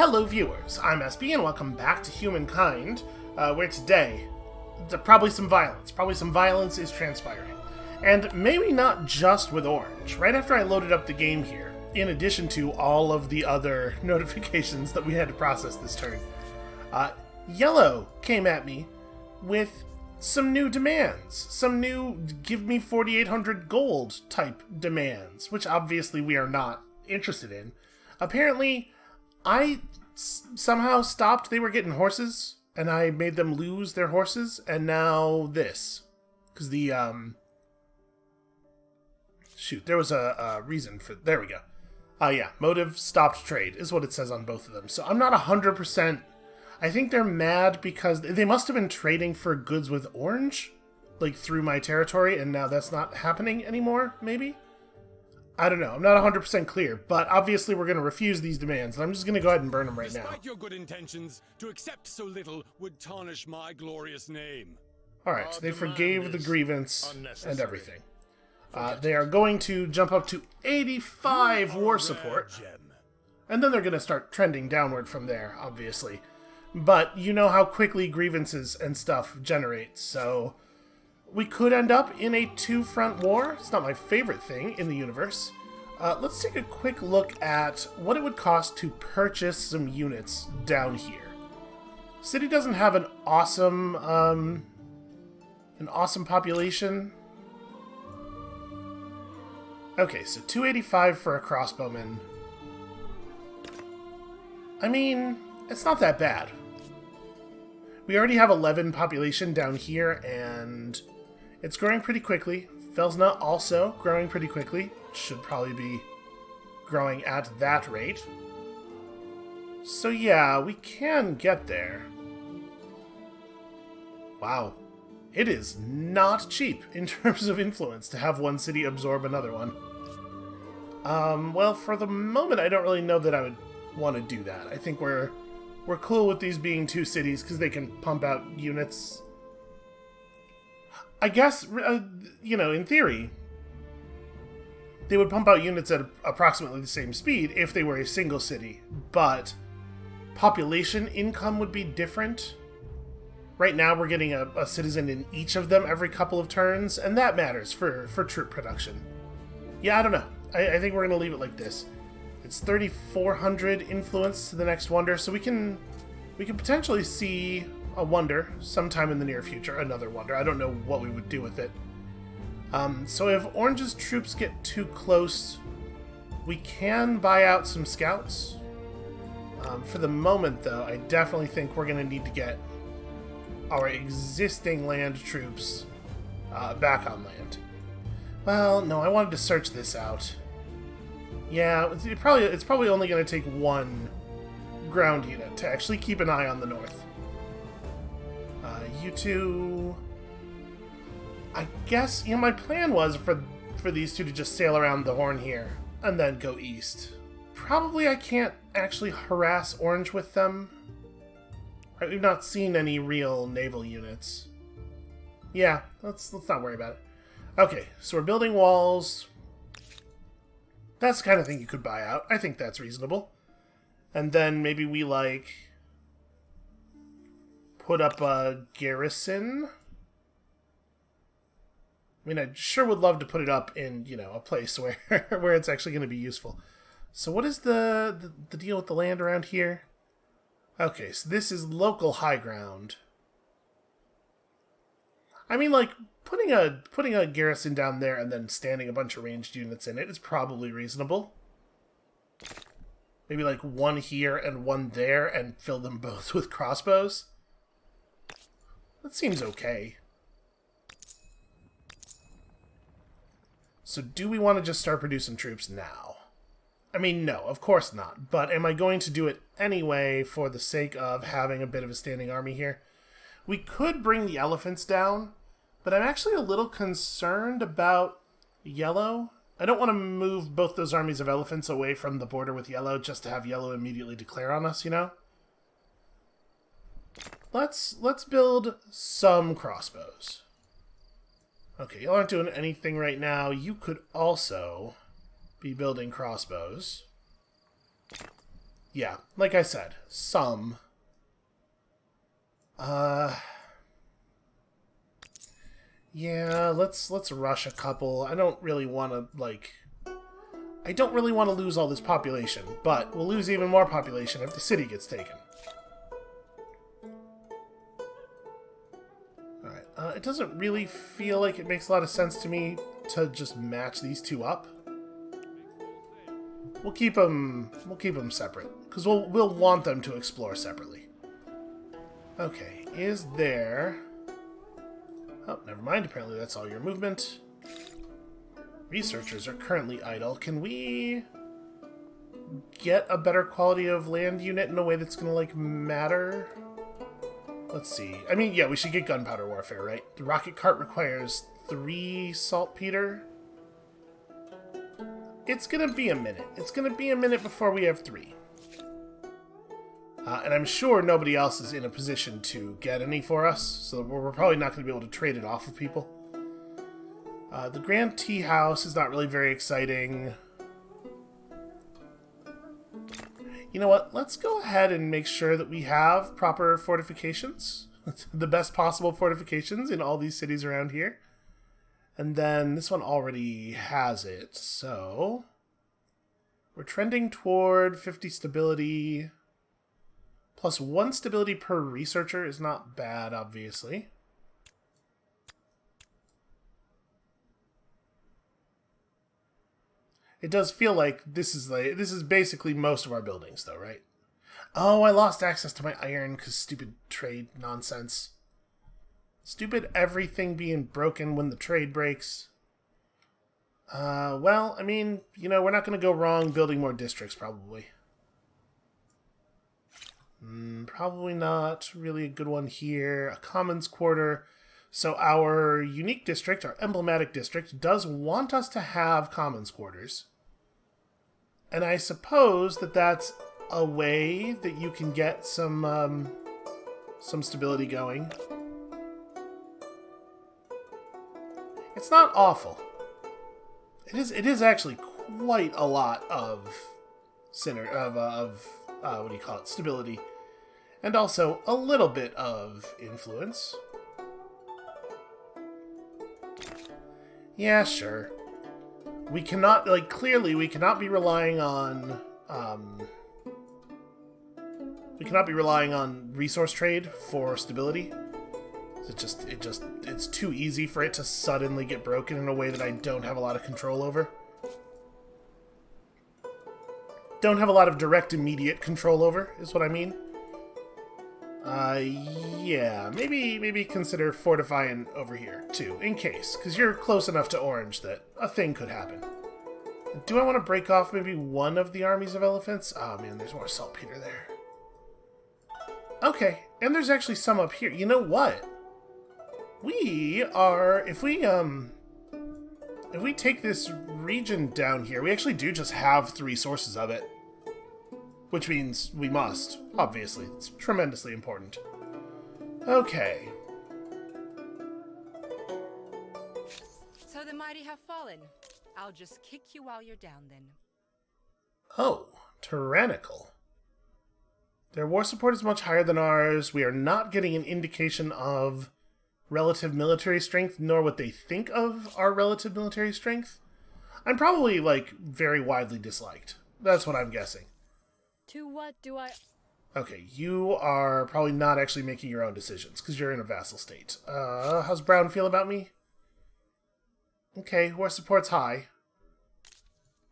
Hello viewers, I'm SB and welcome back to Humankind, where today, probably some violence is transpiring. And maybe not just with Orange. Right after I loaded up the game here, in addition to all of the other notifications that we had to process this turn, Yellow came at me with some new demands. Some new give me 4,800 gold type demands, which obviously we are not interested in. Apparently, I somehow stopped. They were getting horses, and I made them lose their horses, and now this. Because the, shoot, there was a reason for... There we go. Yeah, motive stopped trade is what it says on both of them. So I'm not 100%... I think they're mad because they must have been trading for goods with Orange, like, through my territory, and now that's not happening anymore, maybe? I don't know. I'm not 100% clear, but obviously we're going to refuse these demands, and I'm just going to go ahead and burn them right now. Despite your good intentions, to accept so little would tarnish my glorious name. Alright, so they forgave the grievance and everything. They are going to jump up to 85 war support, and then they're going to start trending downward from there, obviously. But you know how quickly grievances and stuff generate, so we could end up in a two-front war. It's not my favorite thing in the universe. Let's take a quick look at what it would cost to purchase some units down here. City doesn't have an awesome population. Okay, so 285 for a crossbowman. I mean, it's not that bad. We already have 11 population down here, and it's growing pretty quickly. Felsna also growing pretty quickly. Should probably be growing at that rate. So yeah, we can get there. Wow. It is not cheap in terms of influence to have one city absorb another one. Well, for the moment, I don't really know that I would want to do that. I think we're cool with these being two cities because they can pump out units. I guess, you know, in theory, they would pump out units at approximately the same speed if they were a single city, but population income would be different. Right now, we're getting a citizen in each of them every couple of turns, and that matters for troop production. Yeah, I don't know. I think we're going to leave it like this. It's 3,400 influence to the next wonder, so we can potentially see a wonder sometime in the near future. Another wonder. I don't know what we would do with it. So if Orange's troops get too close, we can buy out some scouts. For the moment, though, I definitely think we're going to need to get our existing land troops back on land. Well, no, I wanted to search this out. Yeah, it's probably only going to take one ground unit to actually keep an eye on the north. You two... I guess, you know, my plan was for these two to just sail around the Horn here and then go east. Probably I can't actually harass Orange with them. Right, we've not seen any real naval units. Yeah, let's not worry about it. Okay, so we're building walls. That's the kind of thing you could buy out. I think that's reasonable. And then maybe we, like, put up a garrison. I mean, I sure would love to put it up in, you know, a place where where it's actually going to be useful. So what is the deal with the land around here? Okay, so this is local high ground. I mean, like, putting a garrison down there and then standing a bunch of ranged units in it is probably reasonable. Maybe, like, one here and one there and fill them both with crossbows. That seems okay. So do we want to just start producing troops now? I mean, no, of course not. But am I going to do it anyway for the sake of having a bit of a standing army here? We could bring the elephants down, but I'm actually a little concerned about Yellow. I don't want to move both those armies of elephants away from the border with Yellow just to have Yellow immediately declare on us, you know? Let's build some crossbows. Okay, you aren't doing anything right now. You could also be building crossbows. Yeah, like I said, some. Yeah, let's rush a couple. I don't really want to, like... I don't really want to lose all this population, but we'll lose even more population if the city gets taken. Alright, it doesn't really feel like it makes a lot of sense to me to just match these two up. We'll keep them separate, because we'll want them to explore separately. Okay, is there... Oh, never mind, apparently that's all your movement. Researchers are currently idle. Can we get a better quality of land unit in a way that's gonna, like, matter? Let's see. I mean, yeah, we should get gunpowder warfare, right? The rocket cart requires 3 saltpeter. It's gonna be a minute. It's gonna be a minute before we have 3. And I'm sure nobody else is in a position to get any for us, so we're probably not going to be able to trade it off with people. The Grand Tea House is not really very exciting. You know what? Let's go ahead and make sure that we have proper fortifications. The best possible fortifications in all these cities around here. And then this one already has it, so... We're trending toward 50 stability... Plus 1 stability per researcher is not bad, obviously. It does feel like this is basically most of our buildings, though, right? Oh, I lost access to my iron because stupid trade nonsense. Stupid everything being broken when the trade breaks. Well, I mean, you know, we're not going to go wrong building more districts, probably. Probably not really a good one here. A commons quarter. So our unique district, our emblematic district, does want us to have commons quarters. And I suppose that that's a way that you can get some stability going. It's not awful. It is actually quite a lot of what do you call it? Stability. And also a little bit of influence. Yeah, sure. We cannot, like, clearly we cannot be relying on, resource trade for stability. It's too easy for it to suddenly get broken in a way that I don't have a lot of control over. Don't have a lot of direct, immediate control over, is what I mean. Yeah, maybe consider fortifying over here, too, in case, because you're close enough to orange that a thing could happen. Do I want to break off maybe one of the armies of elephants? Oh, man, there's more saltpeter there. Okay, and there's actually some up here. You know what? If we take this region down here, we actually do just have 3 sources of it. Which means we must, obviously. It's tremendously important. Okay. So the mighty have fallen. I'll just kick you while you're down then. Oh, tyrannical. Their war support is much higher than ours. We are not getting an indication of relative military strength, nor what they think of our relative military strength. I'm probably, like, very widely disliked. That's what I'm guessing. To what do I... Okay, you are probably not actually making your own decisions, because you're in a vassal state. How's Brown feel about me? Okay, war support's high.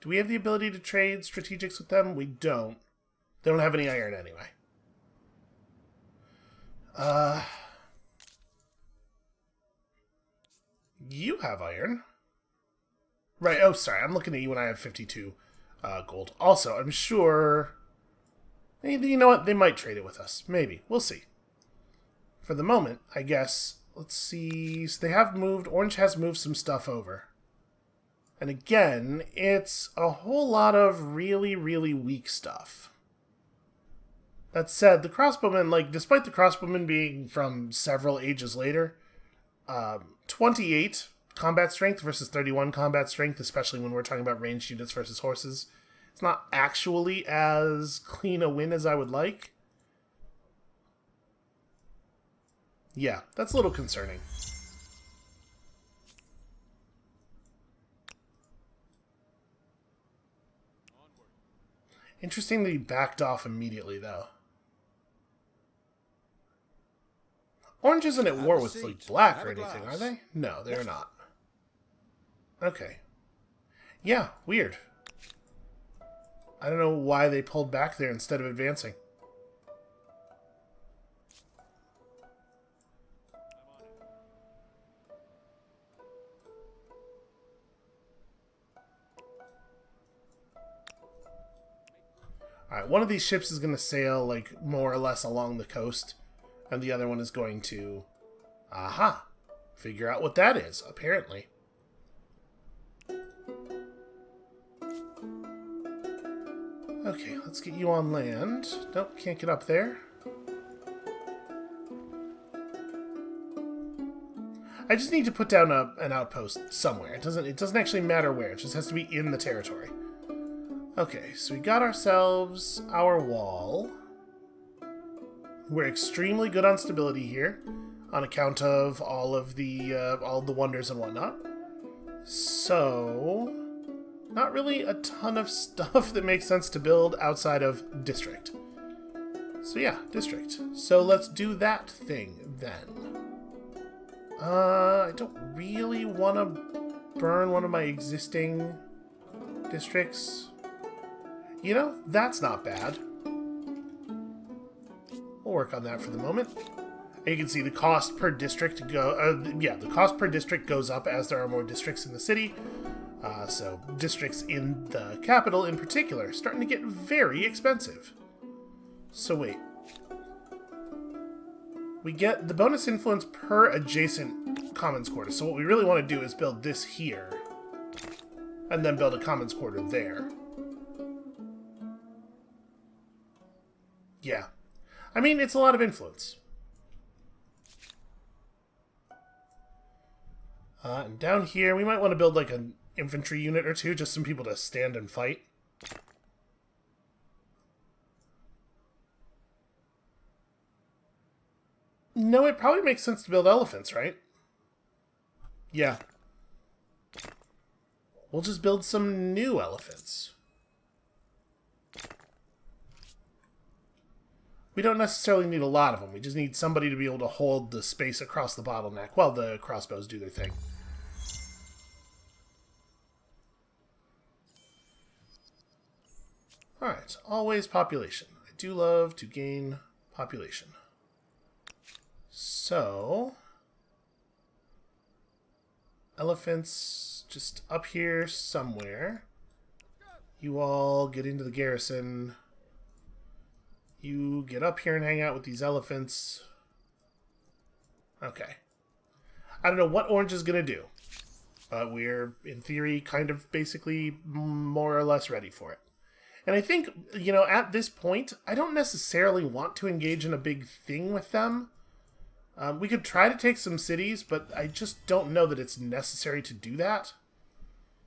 Do we have the ability to trade strategics with them? We don't. They don't have any iron anyway. You have iron. Right, oh, sorry, I'm looking at you when I have 52 gold. Also, I'm sure... You know what? They might trade it with us. Maybe. We'll see. For the moment, I guess, let's see... So they have moved... Orange has moved some stuff over. And again, it's a whole lot of really, really weak stuff. That said, the crossbowmen, like, despite the crossbowmen being from several ages later, 28 combat strength versus 31 combat strength, especially when we're talking about ranged units versus horses, It's not actually as clean a win as I would like. Yeah, that's a little concerning. Interesting that he backed off immediately, though. Orange isn't at war with, like, black or anything, are they? No, they're not. Okay. Yeah, weird. I don't know why they pulled back there instead of advancing. Alright, one of these ships is going to sail, like, more or less along the coast, and the other one is going to... Aha! Figure out what that is, apparently. Okay, let's get you on land. Nope, can't get up there. I just need to put down an outpost somewhere. It doesn't actually matter where, it just has to be in the territory. Okay, so we got ourselves our wall. We're extremely good on stability here, on account of all the wonders and whatnot. So, not really a ton of stuff that makes sense to build outside of district. So yeah, district. So let's do that thing then. I don't really want to burn one of my existing districts. You know, that's not bad. We'll work on that for the moment. And you can see the cost per district the cost per district goes up as there are more districts in the city. So districts in the capital in particular are starting to get very expensive. So wait. We get the bonus influence per adjacent commons quarter. So what we really want to do is build this here. And then build a commons quarter there. Yeah. I mean, it's a lot of influence. And down here, we might want to build like an infantry unit or two, just some people to stand and fight. No, it probably makes sense to build elephants, right? Yeah. We'll just build some new elephants. We don't necessarily need a lot of them. We just need somebody to be able to hold the space across the bottleneck while the crossbows do their thing. Alright, always population. I do love to gain population. So, elephants just up here somewhere. You all get into the garrison. You get up here and hang out with these elephants. Okay. I don't know what Orange is going to do. But we're, in theory, kind of basically more or less ready for it. And I think, you know, at this point, I don't necessarily want to engage in a big thing with them. We could try to take some cities, but I just don't know that it's necessary to do that.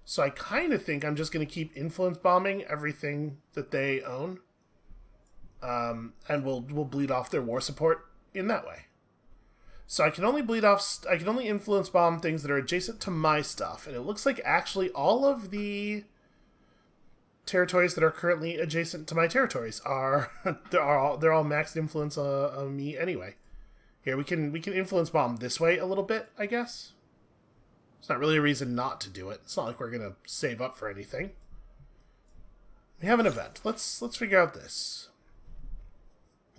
So I kind of think I'm just going to keep influence bombing everything that they own. And we'll bleed off their war support in that way. So I can only influence bomb things that are adjacent to my stuff, and it looks like actually all of the territories that are currently adjacent to my territories are they're all maxed influence on me anyway. Here we can influence bomb this way a little bit, I guess. It's not really a reason not to do it. It's not like we're gonna save up for anything. We have an event. Let's figure out this.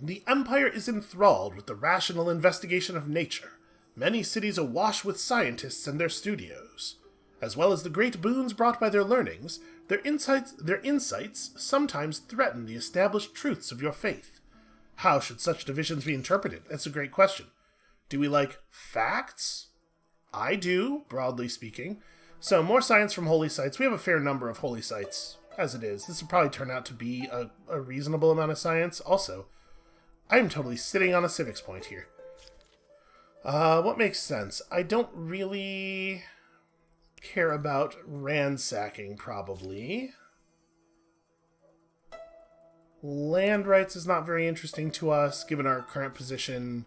The Empire is enthralled with the rational investigation of nature, many cities awash with scientists and their studios. As well as the great boons brought by their learnings, their insights sometimes threaten the established truths of your faith. How should such divisions be interpreted? That's a great question. Do we like facts? I do, broadly speaking. So, more science from holy sites. We have a fair number of holy sites, as it is. This will probably turn out to be a reasonable amount of science. Also, I'm totally sitting on a civics point here. What makes sense? I don't really care about ransacking, probably. Land rights is not very interesting to us, given our current position.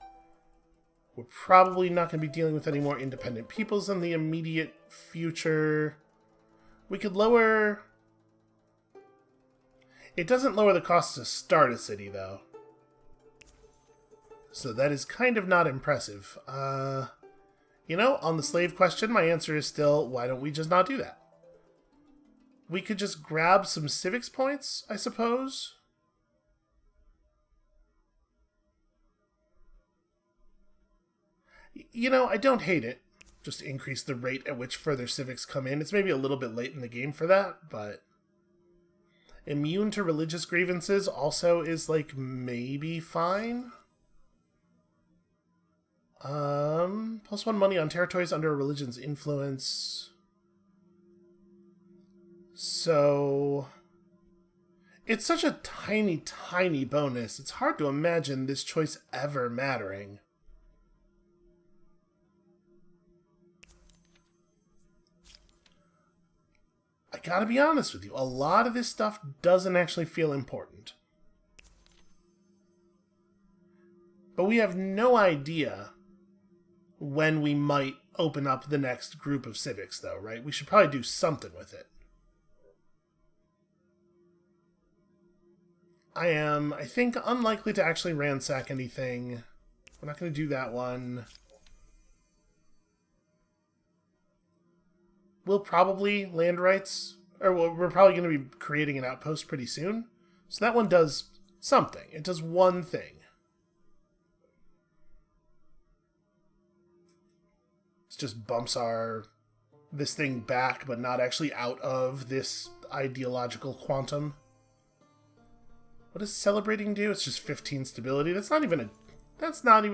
We're probably not going to be dealing with any more independent peoples in the immediate future. We could lower... It doesn't lower the cost to start a city, though. So that is kind of not impressive. You know, on the slave question, my answer is still, why don't we just not do that? We could just grab some civics points, I suppose. You know, I don't hate it. Just increase the rate at which further civics come in. It's maybe a little bit late in the game for that, but... Immune to religious grievances also is, like, maybe fine. +1 money on territories under a religion's influence. So... It's such a tiny, tiny bonus. It's hard to imagine this choice ever mattering. I gotta be honest with you, a lot of this stuff doesn't actually feel important. But we have no idea when we might open up the next group of civics, though, right? We should probably do something with it. I am, I think, unlikely to actually ransack anything. We're not going to do that one. We'll probably land rights, or we're probably going to be creating an outpost pretty soon. So that one does something. It does one thing. It just bumps this thing back, but not actually out of this ideological quantum. What does celebrating do? It's just 15 stability. That's not even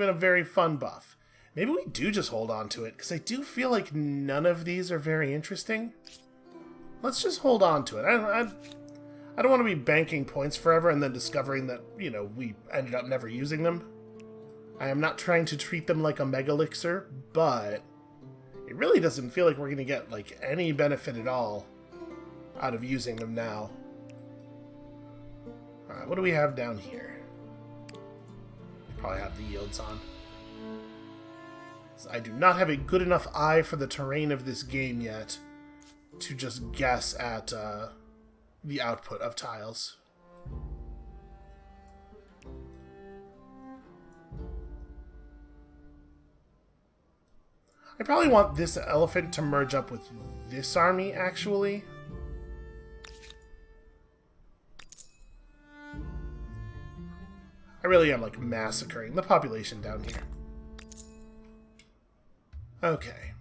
a very fun buff. Maybe we do just hold on to it, because I do feel like none of these are very interesting. Let's just hold on to it. I don't want to be banking points forever and then discovering that, you know, we ended up never using them. I am not trying to treat them like a mega elixir, but it really doesn't feel like we're going to get, like, any benefit at all out of using them now. Alright, what do we have down here? Probably have the yields on. I do not have a good enough eye for the terrain of this game yet to just guess at the output of tiles. I probably want this elephant to merge up with this army, actually. I really am, like, massacring the population down here. Okay.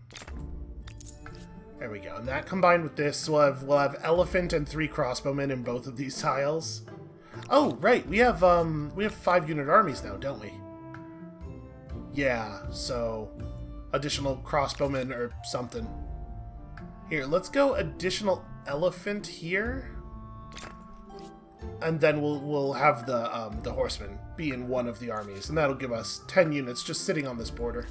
There we go. And that combined with this, we'll have elephant and 3 crossbowmen in both of these tiles. Oh, right. We have 5 unit armies now, don't we? Yeah, so additional crossbowmen or something. Here, let's go additional elephant here. And then we'll have the horsemen be in one of the armies, and that'll give us 10 units just sitting on this border.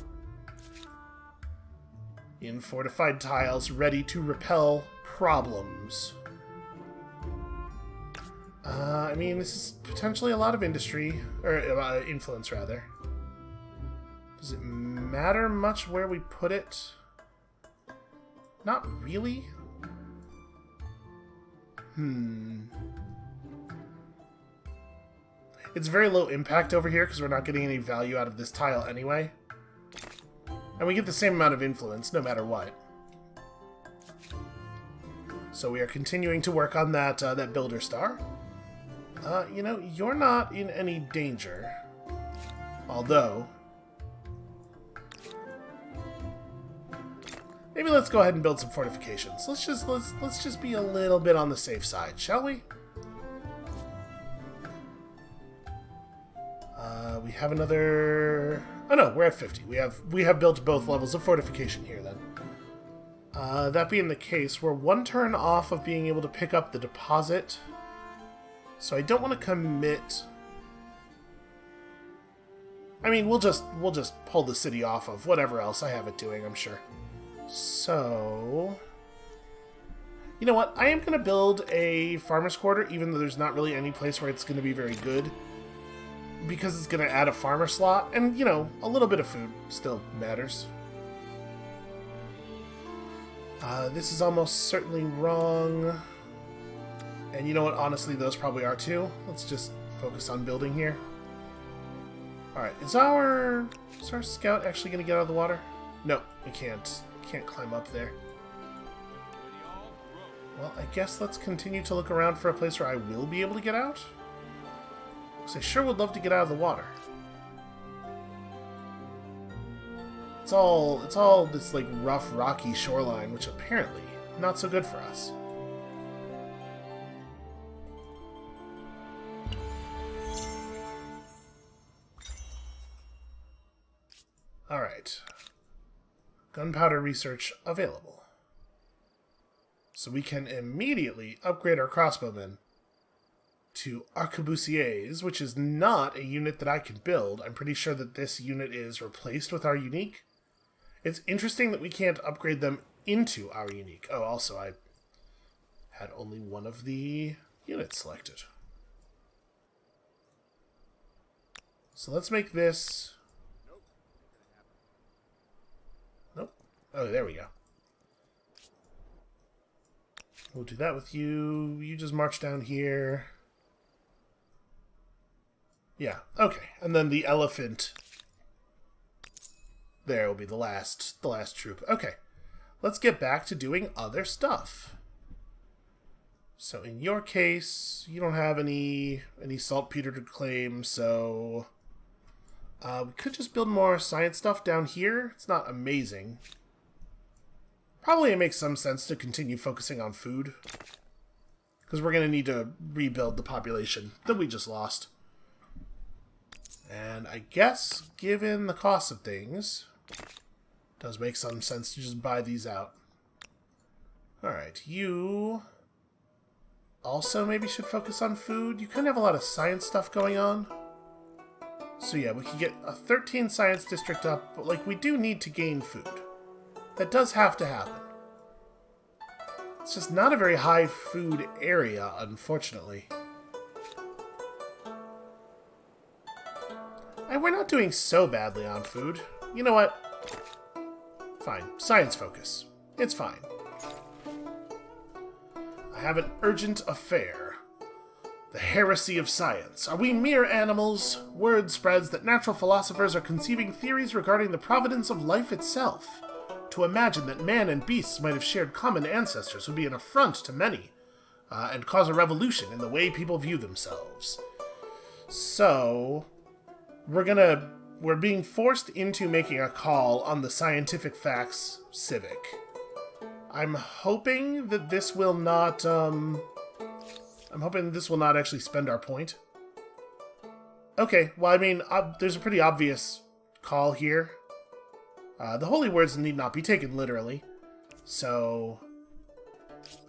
In fortified tiles, ready to repel problems. I mean, this is potentially a lot of industry, or influence, rather. Does it matter much where we put it? Not really. It's very low impact over here because we're not getting any value out of this tile anyway. And we get the same amount of influence no matter what. So we are continuing to work on that builder star. You know, you're not in any danger. Although, maybe let's go ahead and build some fortifications. Let's just be a little bit on the safe side, shall we? We have another... Oh no, we're at 50. We have built both levels of fortification here then. That being the case, we're 1 turn off of being able to pick up the deposit. So I don't want to commit... I mean, we'll just pull the city off of whatever else I have it doing, I'm sure. So... You know what? I am going to build a farmer's quarter, even though there's not really any place where it's going to be very good. Because it's going to add a farmer slot, and, you know, a little bit of food still matters. This is almost certainly wrong. And you know what? Honestly, those probably are too. Let's just focus on building here. Alright, is our scout actually going to get out of the water? No, it can't. Can't climb up there. Well, I guess let's continue to look around for a place where I will be able to get out. Because I sure would love to get out of the water. It's all this like rough, rocky shoreline, which apparently not so good for us. Alright. Gunpowder research available. So we can immediately upgrade our crossbowmen to arquebusiers, which is not a unit that I can build. I'm pretty sure that this unit is replaced with our unique. It's interesting that we can't upgrade them into our unique. Oh, also, I had only one of the units selected. So let's make this... Nope. Oh, there we go. We'll do that with you. You just march down here. Yeah, okay. And then the elephant. There will be the last troop. Okay. Let's get back to doing other stuff. So in your case, you don't have any saltpeter to claim, so we could just build more science stuff down here. It's not amazing. Probably it makes some sense to continue focusing on food. Because we're going to need to rebuild the population that we just lost. And I guess, given the cost of things, it does make some sense to just buy these out. Alright, you also maybe should focus on food. You kind of have a lot of science stuff going on. So yeah, we can get a 13 science district up, but like we do need to gain food. That does have to happen. It's just not a very high food area, unfortunately. And we're not doing so badly on food. You know what? Fine. Science focus. It's fine. I have an urgent affair. The heresy of science. Are we mere animals? Word spreads that natural philosophers are conceiving theories regarding the providence of life itself. To imagine that man and beasts might have shared common ancestors would be an affront to many, and cause a revolution in the way people view themselves. So, we're being forced into making a call on the scientific facts Civic. I'm hoping that this will not, actually spend our point. Okay, well, I mean, there's a pretty obvious call here. The holy words need not be taken literally. So,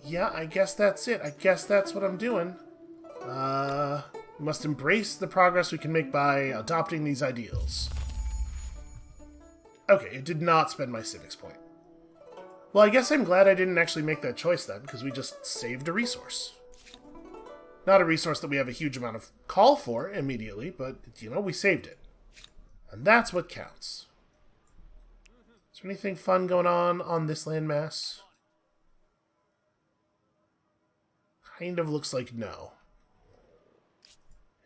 yeah, I guess that's it. I guess that's what I'm doing. We must embrace the progress we can make by adopting these ideals. Okay, it did not spend my civics point. Well, I guess I'm glad I didn't actually make that choice then, because we just saved a resource. Not a resource that we have a huge amount of call for immediately, but, you know, we saved it. And that's what counts. Is there anything fun going on this landmass? Kind of looks like no.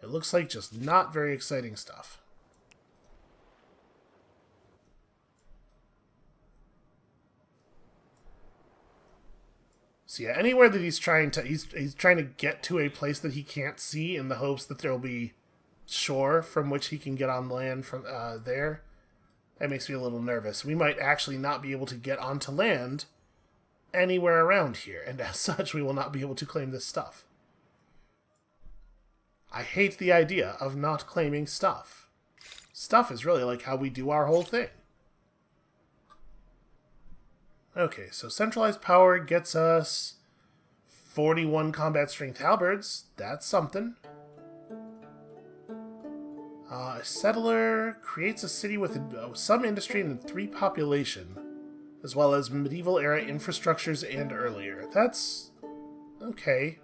It looks like just not very exciting stuff. So yeah, anywhere that he's trying to get to a place that he can't see in the hopes that there'll be shore from which he can get on land from there. That makes me a little nervous. We might actually not be able to get onto land anywhere around here, and as such, we will not be able to claim this stuff. I hate the idea of not claiming stuff. Stuff is really like how we do our whole thing. Okay, so centralized power gets us 41 combat strength halberds. That's something. A settler creates a city with some industry and 3 population, as well as medieval era infrastructures and earlier. That's okay.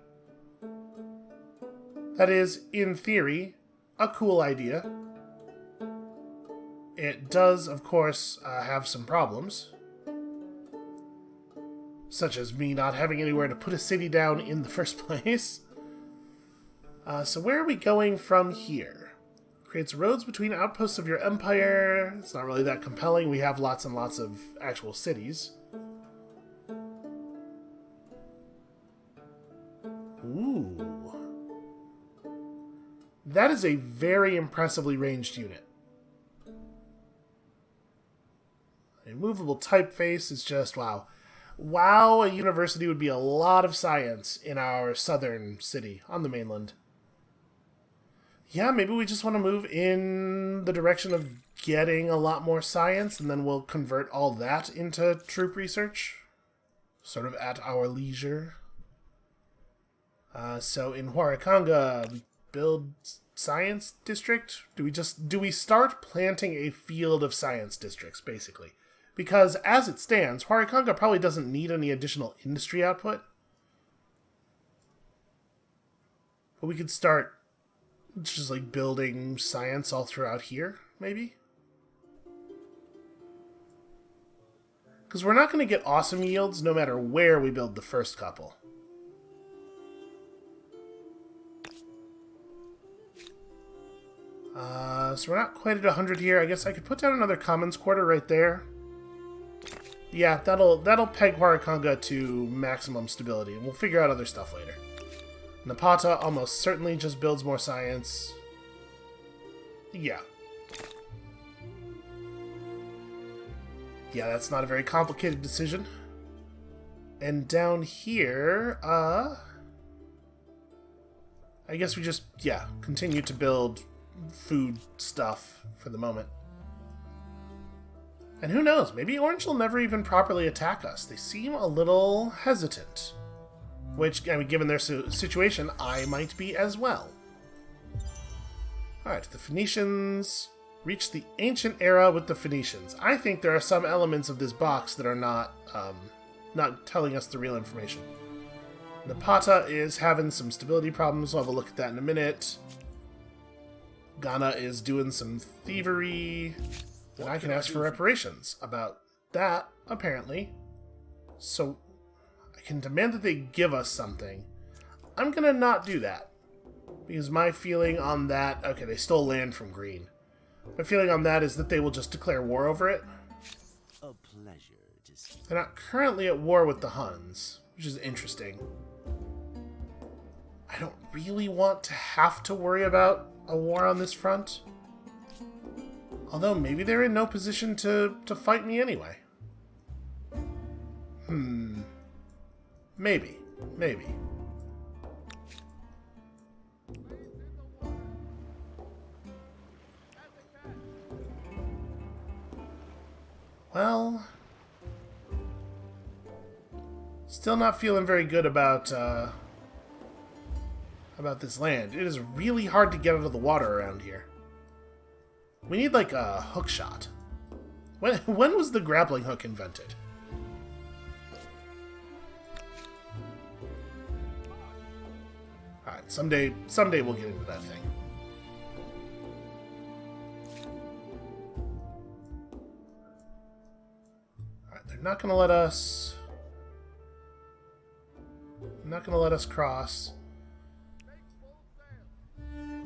That is, in theory, a cool idea. It does, of course, have some problems. Such as me not having anywhere to put a city down in the first place. So where are we going from here? Creates roads between outposts of your empire. It's not really that compelling. We have lots and lots of actual cities. Ooh. That is a very impressively ranged unit. A movable typeface is just, wow. Wow, a university would be a lot of science in our southern city on the mainland. Yeah, maybe we just want to move in the direction of getting a lot more science, and then we'll convert all that into troop research. Sort of at our leisure. So in Huaraconga, we build science district? Do we start planting a field of science districts, basically? Because as it stands, Huaraconga probably doesn't need any additional industry output. But we could start just like building science all throughout here, maybe? Because we're not going to get awesome yields no matter where we build the first couple. So we're not quite at 100 here. I guess I could put down another commons quarter right there. Yeah, that'll peg Huaraconga to maximum stability, and we'll figure out other stuff later. Napata almost certainly just builds more science. Yeah. Yeah, that's not a very complicated decision. And down here, I guess we just, yeah, continue to build food stuff for the moment. And who knows, maybe Orange will never even properly attack us. They seem a little hesitant. Which, I mean, given their situation, I might be as well. Alright, the Phoenicians reached the ancient era with the Phoenicians. I think there are some elements of this box that are not telling us the real information. Napata is having some stability problems. We'll have a look at that in a minute. Ghana is doing some thievery. And I can ask for reparations about that, apparently. So I can demand that they give us something. I'm gonna not do that. Because my feeling on that... Okay, they stole land from Green. My feeling on that is that they will just declare war over it. A pleasure to see. They're not currently at war with the Huns, which is interesting. I don't really want to have to worry about a war on this front. Although maybe they're in no position to fight me anyway. Maybe. Well, still not feeling very good about this land. It is really hard to get out of the water around here. We need like a hook shot. When was the grappling hook invented? Alright, someday we'll get into that thing. Alright, they're not gonna let us... not gonna let us cross.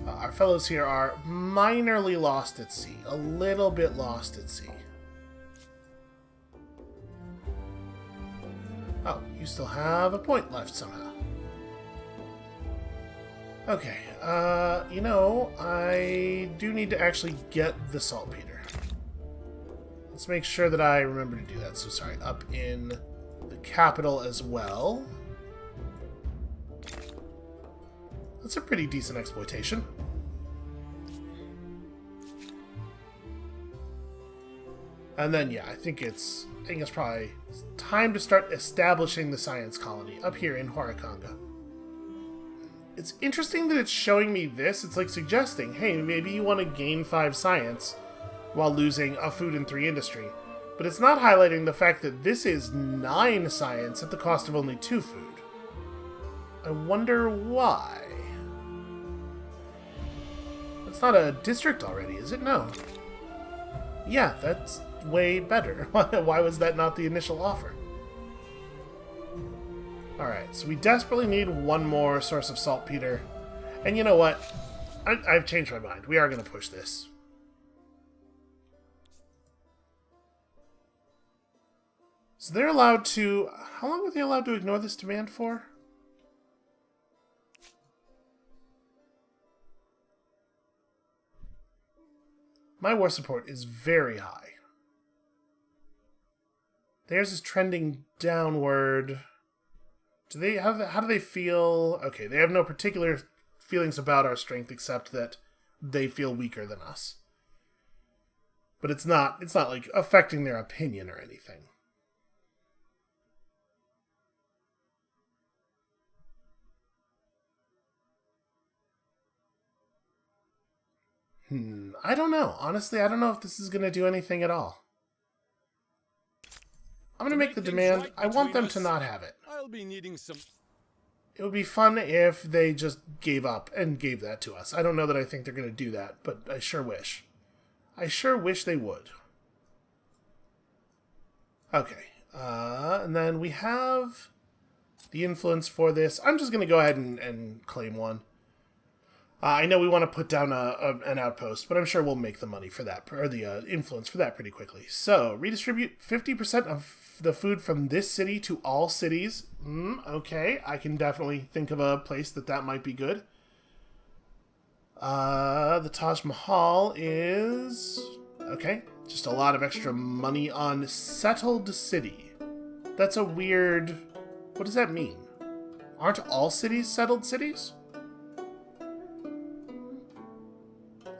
Our fellows here are minorly lost at sea. A little bit lost at sea. Oh, you still have a point left somehow. Okay, you know, I do need to actually get the saltpeter. Let's make sure that I remember to do that. So sorry, up in the capital as well. That's a pretty decent exploitation. And then, yeah, I think it's probably time to start establishing the science colony up here in Huaraconga. It's interesting that it's showing me this. It's like suggesting, hey, maybe you want to gain 5 science while losing a food and 3 industry. But it's not highlighting the fact that this is 9 science at the cost of only 2 food. I wonder why. It's not a district already, is it? No. Yeah, that's way better. Why was that not the initial offer? Alright, so we desperately need one more source of saltpeter. And you know what? I've changed my mind. We are going to push this. So they're allowed to... How long are they allowed to ignore this demand for? My war support is very high. Theirs is trending downward. Do they have? How do they feel? Okay, they have no particular feelings about our strength except that they feel weaker than us. But it's not like affecting their opinion or anything. I don't know. Honestly, I don't know if this is going to do anything at all. I'm going to make the demand. I want them to not have it. I'll be needing some... It would be fun if they just gave up and gave that to us. I don't know that I think they're going to do that, but I sure wish. I sure wish they would. Okay. And then we have the influence for this. I'm just going to go ahead and claim one. I know we want to put down an outpost, but I'm sure we'll make the money for that, or the influence for that pretty quickly. So, redistribute 50% of the food from this city to all cities. Okay, I can definitely think of a place that might be good. The Taj Mahal is... Okay, just a lot of extra money on settled city. That's a weird... What does that mean? Aren't all cities settled cities?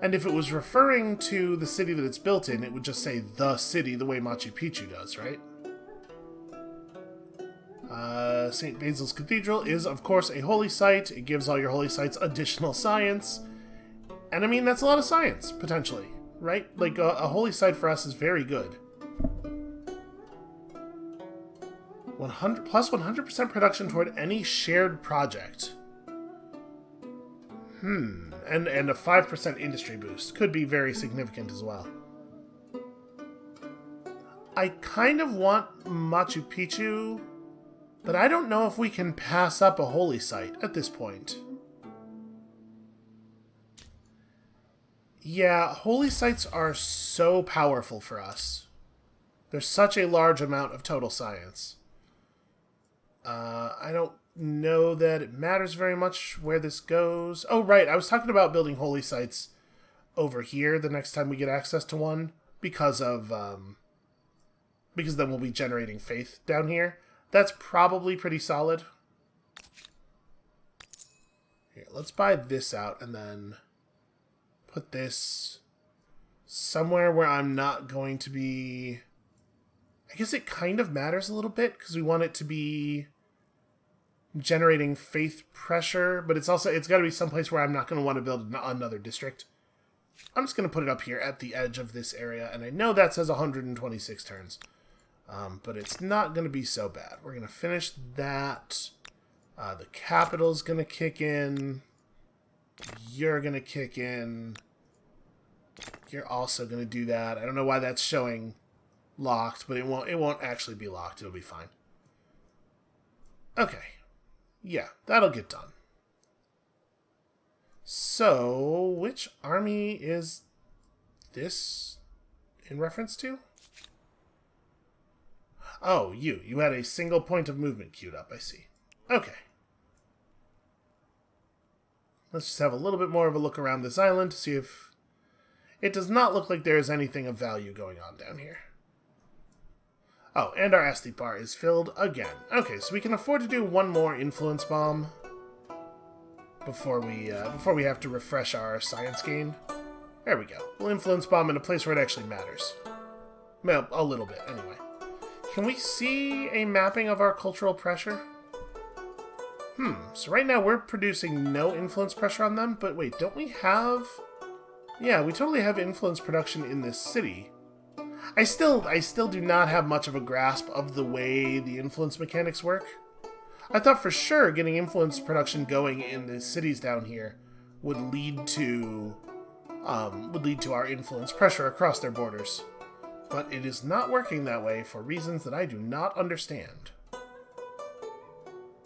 And if it was referring to the city that it's built in, it would just say the city the way Machu Picchu does, right? St. Basil's Cathedral is, of course, a holy site. It gives all your holy sites additional science. And I mean, that's a lot of science, potentially, right? Like, a holy site for us is very good. 100 plus 100% production toward any shared project. And a 5% industry boost could be very significant as well. I kind of want Machu Picchu, but I don't know if we can pass up a holy site at this point. Yeah, holy sites are so powerful for us. There's such a large amount of total science. I don't know that it matters very much where this goes. Oh, right, I was talking about building holy sites over here the next time we get access to one, because then we'll be generating faith down here. That's probably pretty solid. Here, let's buy this out and then put this somewhere where I'm not going to be... I guess it kind of matters a little bit, because we want it to be generating faith pressure, but it's got to be someplace where I'm not going to want to build another district. I'm just going to put it up here at the edge of this area, and I know that says 126 turns, but it's not going to be so bad. We're going to finish that. The capital's going to kick in. You're going to kick in. You're also going to do that. I don't know why that's showing locked, but it won't actually be locked. It'll be fine. Okay. Yeah, that'll get done. So, which army is this in reference to? Oh, you had a single point of movement queued up, I see. Okay. Let's just have a little bit more of a look around this island to see if... It does not look like there is anything of value going on down here. Oh, and our aesthete bar is filled again. Okay, so we can afford to do one more influence bomb before we have to refresh our science gain. There we go. We'll influence bomb in a place where it actually matters. Well, a little bit, anyway. Can we see a mapping of our cultural pressure? So right now we're producing no influence pressure on them, but wait, don't we have... Yeah, we totally have influence production in this city. I still do not have much of a grasp of the way the influence mechanics work. I thought for sure getting influence production going in the cities down here would lead to our influence pressure across their borders. But it is not working that way for reasons that I do not understand.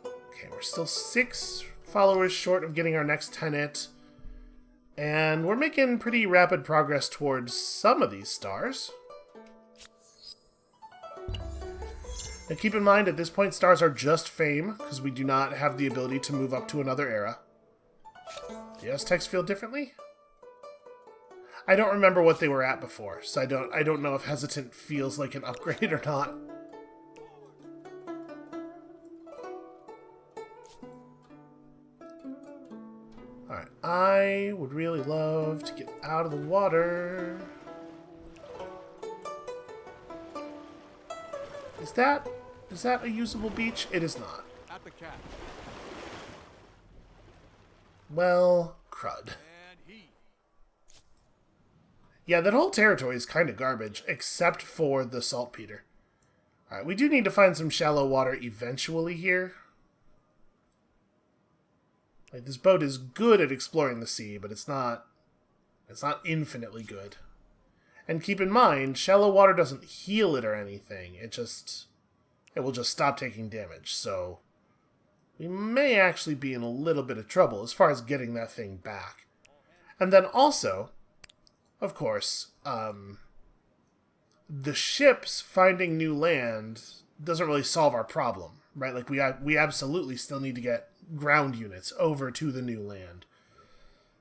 Okay, we're still 6 followers short of getting our next tenet. And we're making pretty rapid progress towards some of these stars. Now keep in mind, at this point, stars are just fame, because we do not have the ability to move up to another era. The Aztecs feel differently? I don't remember what they were at before, so I don't know if hesitant feels like an upgrade or not. Alright, I would really love to get out of the water. Is that a usable beach? It is not. At the cat. Well, crud. And he. Yeah, that whole territory is kind of garbage, except for the saltpeter. Alright, we do need to find some shallow water eventually here. Like, this boat is good at exploring the sea, but it's not infinitely good. And keep in mind, shallow water doesn't heal it or anything. It will just stop taking damage. So we may actually be in a little bit of trouble as far as getting that thing back. And then also, of course, the ships finding new land doesn't really solve our problem, right? Like, we absolutely still need to get ground units over to the new land.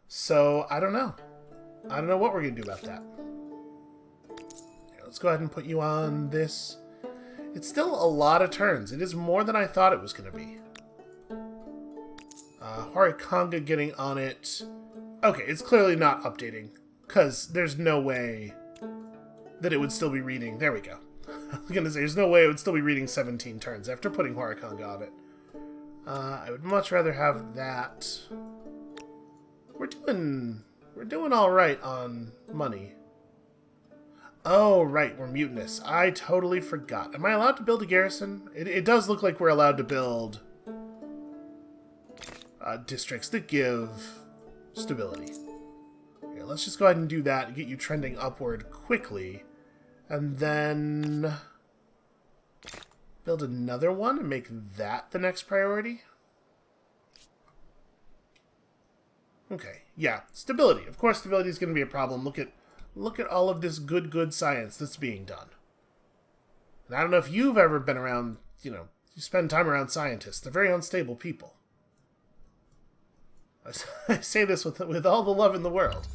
So, I don't know. I don't know what we're going to do about that. Here, let's go ahead and put you on this. It's still a lot of turns. It is more than I thought it was going to be. Horikanga getting on it. Okay, it's clearly not updating, because there's no way that it would still be reading. There we go. I was going to say, there's no way it would still be reading 17 turns after putting Horikanga on it. I would much rather have that. We're doing all right on money. Oh, right, we're mutinous. I totally forgot. Am I allowed to build a garrison? It does look like we're allowed to build districts that give stability. Okay, let's just go ahead and do that and get you trending upward quickly. And then build another one and make that the next priority. Okay, yeah, stability. Of course, stability is going to be a problem. Look at all of this good science that's being done. And I don't know if you've ever been around, you spend time around scientists. They're very unstable people. I say this with all the love in the world.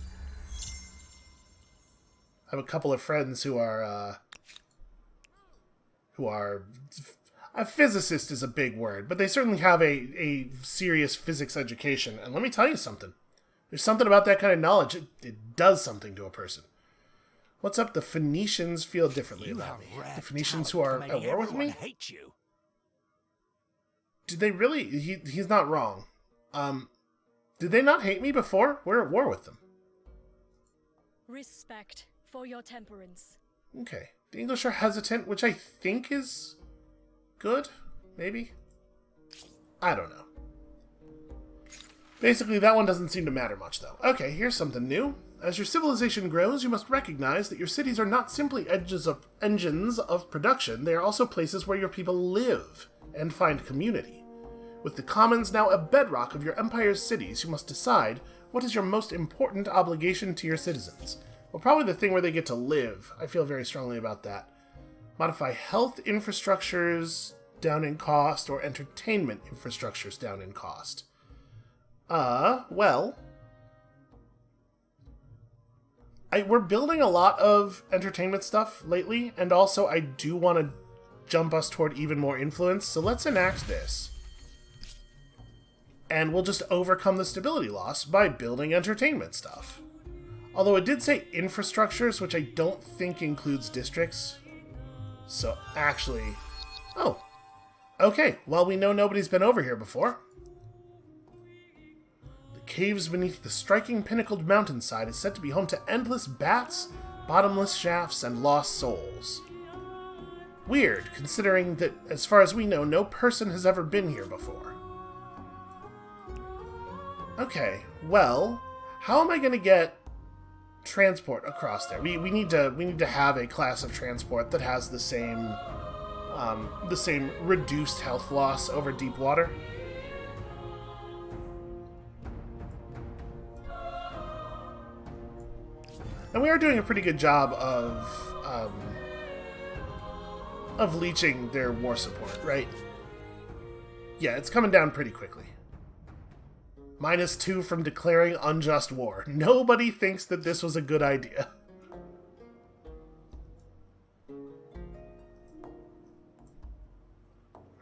I have a couple of friends who are a physicist is a big word, but they certainly have a serious physics education. And let me tell you something. There's something about that kind of knowledge. It does something to a person. What's up? The Phoenicians feel differently about me. The Phoenicians who are at war with me? Hate you. Did they really? He's not wrong. Did they not hate me before? We're at war with them. Respect for your temperance. Okay. The English are hesitant, which I think is good? Maybe? I don't know. Basically, that one doesn't seem to matter much, though. Okay, here's something new. As your civilization grows, you must recognize that your cities are not simply engines of production, they are also places where your people live and find community. With the commons now a bedrock of your empire's cities, you must decide what is your most important obligation to your citizens. Well, probably the thing where they get to live. I feel very strongly about that. Modify health infrastructures down in cost, or entertainment infrastructures down in cost. Well, we're building a lot of entertainment stuff lately, and also I do want to jump us toward even more influence, so let's enact this. And we'll just overcome the stability loss by building entertainment stuff. Although it did say infrastructures, which I don't think includes districts. So, actually... Oh. Okay, well, we know nobody's been over here before. The caves beneath the striking pinnacled mountainside is said to be home to endless bats, bottomless shafts, and lost souls. Weird, considering that, as far as we know, no person has ever been here before. Okay, well, how am I going to get transport across there? We need to have a class of transport that has the same reduced health loss over deep water. And we are doing a pretty good job of leeching their war support, right? Yeah, it's coming down pretty quickly. -2 from declaring unjust war. Nobody thinks that this was a good idea.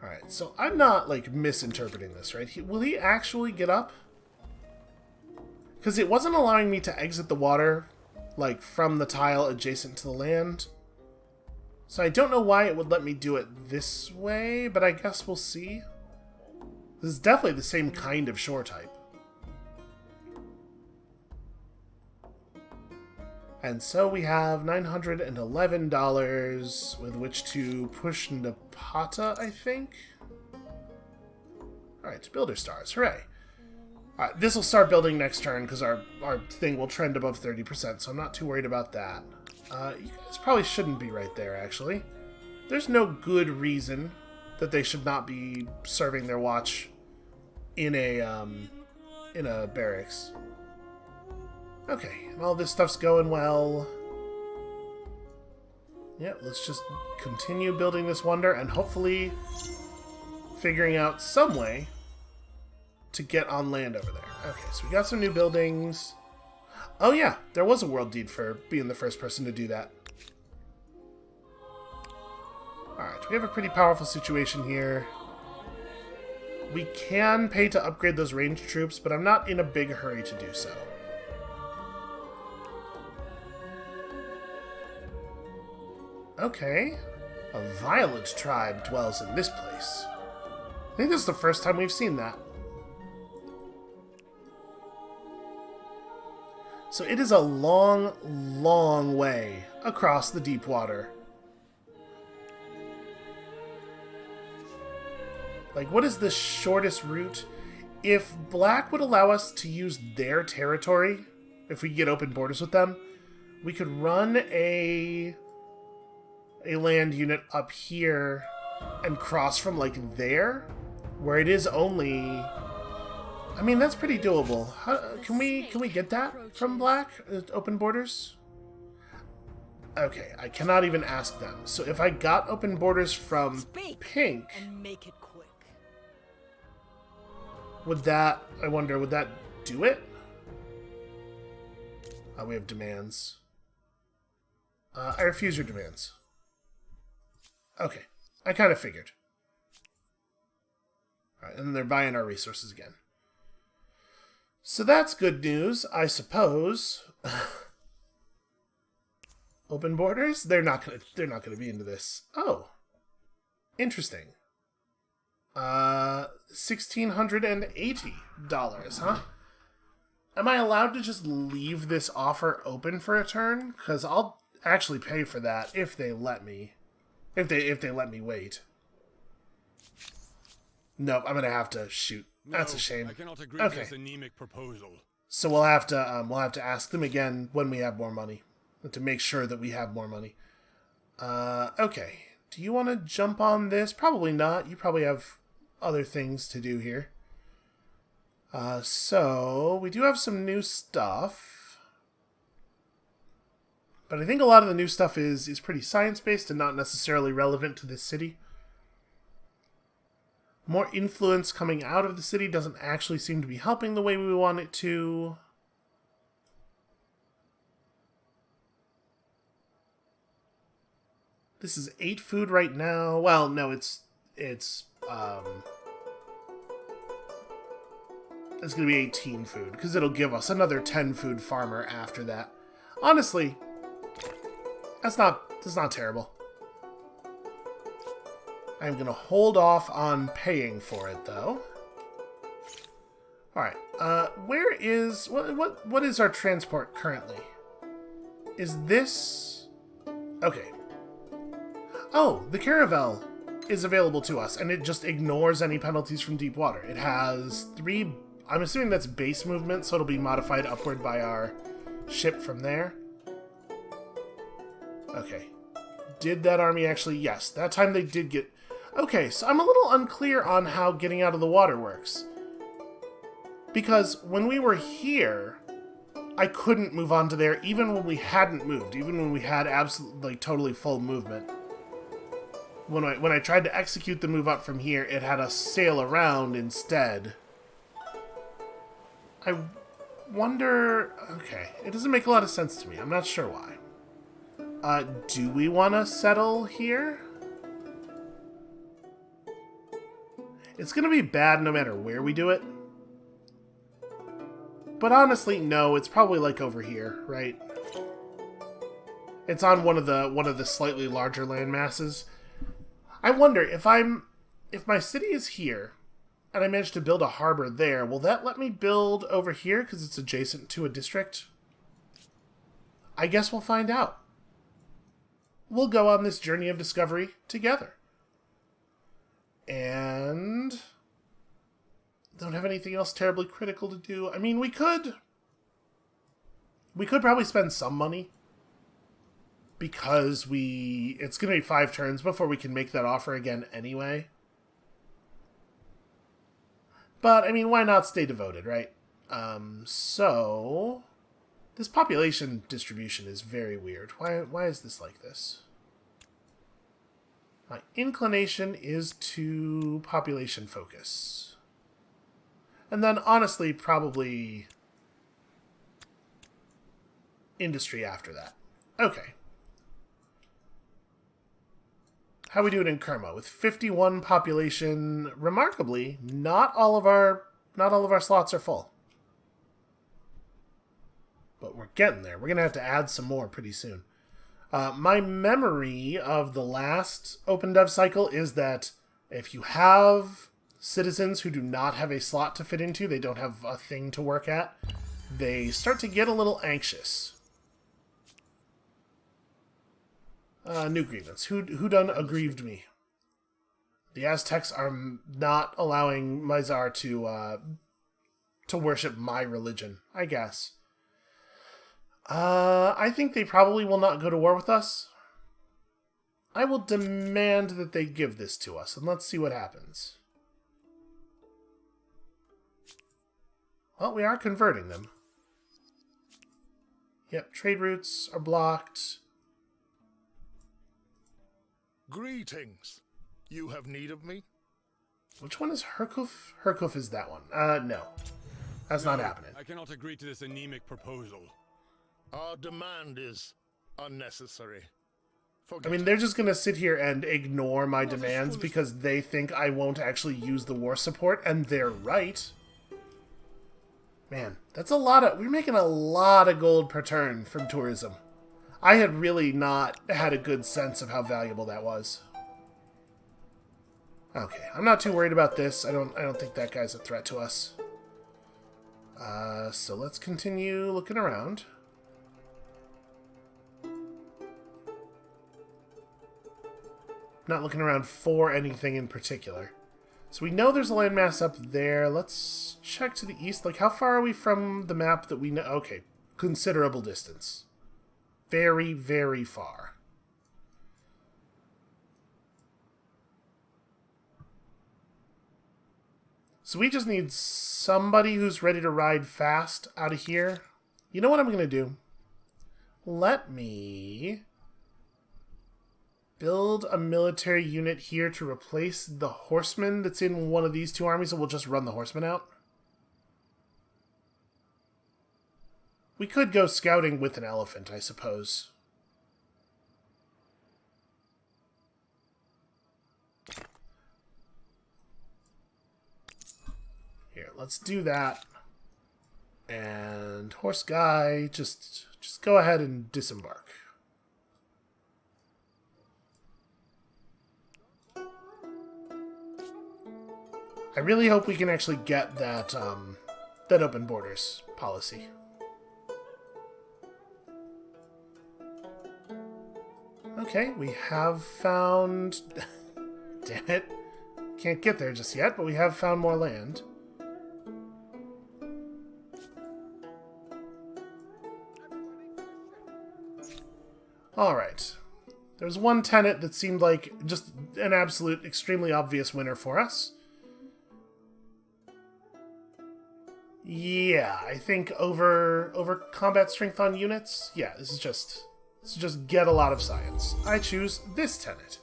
Alright, so I'm not, like, misinterpreting this, right? Will he actually get up? Because it wasn't allowing me to exit the water, like, from the tile adjacent to the land. So I don't know why it would let me do it this way, but I guess we'll see. This is definitely the same kind of shore type. And so we have $911 with which to push Napata, I think? Alright, Builder Stars, hooray. Alright, this will start building next turn because our thing will trend above 30%, so I'm not too worried about that. You guys probably shouldn't be right there, actually. There's no good reason that they should not be serving their watch in a barracks. Okay, and all this stuff's going well. Yeah, let's just continue building this wonder and hopefully figuring out some way to get on land over there. Okay, so we got some new buildings. Oh yeah, there was a world deed for being the first person to do that. Alright, we have a pretty powerful situation here. We can pay to upgrade those ranged troops, but I'm not in a big hurry to do so. Okay. A violent tribe dwells in this place. I think this is the first time we've seen that. So it is a long, long way across the deep water. Like, what is the shortest route? If Black would allow us to use their territory, if we get open borders with them, we could run a land unit up here and cross from, like, there, where it is only... I mean, that's pretty doable. Can we get that from Black? Open borders? Okay, I cannot even ask them. So if I got open borders from Pink... and make it quick. Would that... I wonder, would that do it? We have demands. I refuse your demands. Okay, I kind of figured. Alright, and then they're buying our resources again. So that's good news, I suppose. Open borders? They're not gonna be into this. Oh. Interesting. $1,680, huh? Am I allowed to just leave this offer open for a turn? Because I'll actually pay for that if they let me. If they let me wait. Nope, I'm gonna have to shoot. That's a shame. I cannot agree to this anemic proposal. So we'll have to ask them again when we have more money, to make sure that we have more money. Okay. Do you want to jump on this? Probably not. You probably have other things to do here. So we do have some new stuff, but I think a lot of the new stuff is pretty science-based and not necessarily relevant to this city. More influence coming out of the city doesn't actually seem to be helping the way we want it to. This is 8 food right now. Well, no, it's going to be 18 food because it'll give us another 10 food farmer after that. Honestly, that's not terrible. I'm going to hold off on paying for it, though. Alright, where is... What is our transport currently? Is this... Okay. Oh, the Caravel is available to us, and it just ignores any penalties from deep water. It has 3... I'm assuming that's base movement, so it'll be modified upward by our ship from there. Okay. Did that army actually... Yes, that time they did get... Okay, so I'm a little unclear on how getting out of the water works. Because when we were here, I couldn't move on to there even when we hadn't moved, even when we had absolutely, like, totally full movement. When I tried to execute the move up from here, it had us sail around instead. I wonder... Okay, it doesn't make a lot of sense to me. I'm not sure why. Do we want to settle here? It's going to be bad no matter where we do it. But honestly, no, it's probably like over here, right? It's on one of the slightly larger land masses. I wonder if my city is here and I manage to build a harbor there, will that let me build over here because it's adjacent to a district? I guess we'll find out. We'll go on this journey of discovery together. And don't have anything else terribly critical to do. I mean, we could probably spend some money because it's going to be 5 turns before we can make that offer again anyway. But, I mean, why not stay devoted, right? So this population distribution is very weird. Why is this like this? My inclination is to population focus. And then, honestly, probably industry after that. Okay. How we doing in Kerma? With 51 population, remarkably, not all of our slots are full. But we're getting there. We're going to have to add some more pretty soon. My memory of the last OpenDev cycle is that if you have citizens who do not have a slot to fit into, they don't have a thing to work at, they start to get a little anxious. New grievance. Who done aggrieved me? The Aztecs are not allowing Mizar to worship my religion, I guess. I think they probably will not go to war with us. I will demand that they give this to us, and let's see what happens. Well, we are converting them. Yep, trade routes are blocked. Greetings. You have need of me? Which one is Herkuf? Herkuf is that one. No. That's not happening. I cannot agree to this anemic proposal. Our demand is unnecessary. I mean, they're just going to sit here and ignore my demands because they think I won't actually use the war support, and they're right. Man, that's a lot of... We're making a lot of gold per turn from tourism. I had really not had a good sense of how valuable that was. Okay, I'm not too worried about this. I don't think that guy's a threat to us. So let's continue looking around. Not looking around for anything in particular. So we know there's a landmass up there. Let's check to the east. Like, how far are we from the map that we know? Okay, considerable distance. Very, very far. So we just need somebody who's ready to ride fast out of here. You know what I'm going to do? Let me build a military unit here to replace the horseman that's in one of these two armies, and we'll just run the horseman out. We could go scouting with an elephant, I suppose. Here, let's do that. And horse guy, just go ahead and disembark. I really hope we can actually get that that open borders policy. Okay, we have found... Damn it. Can't get there just yet, but we have found more land. Alright. There's one tenant that seemed like just an absolute, extremely obvious winner for us. Yeah, I think over combat strength on units, yeah, this is just get a lot of science. I choose this tenant.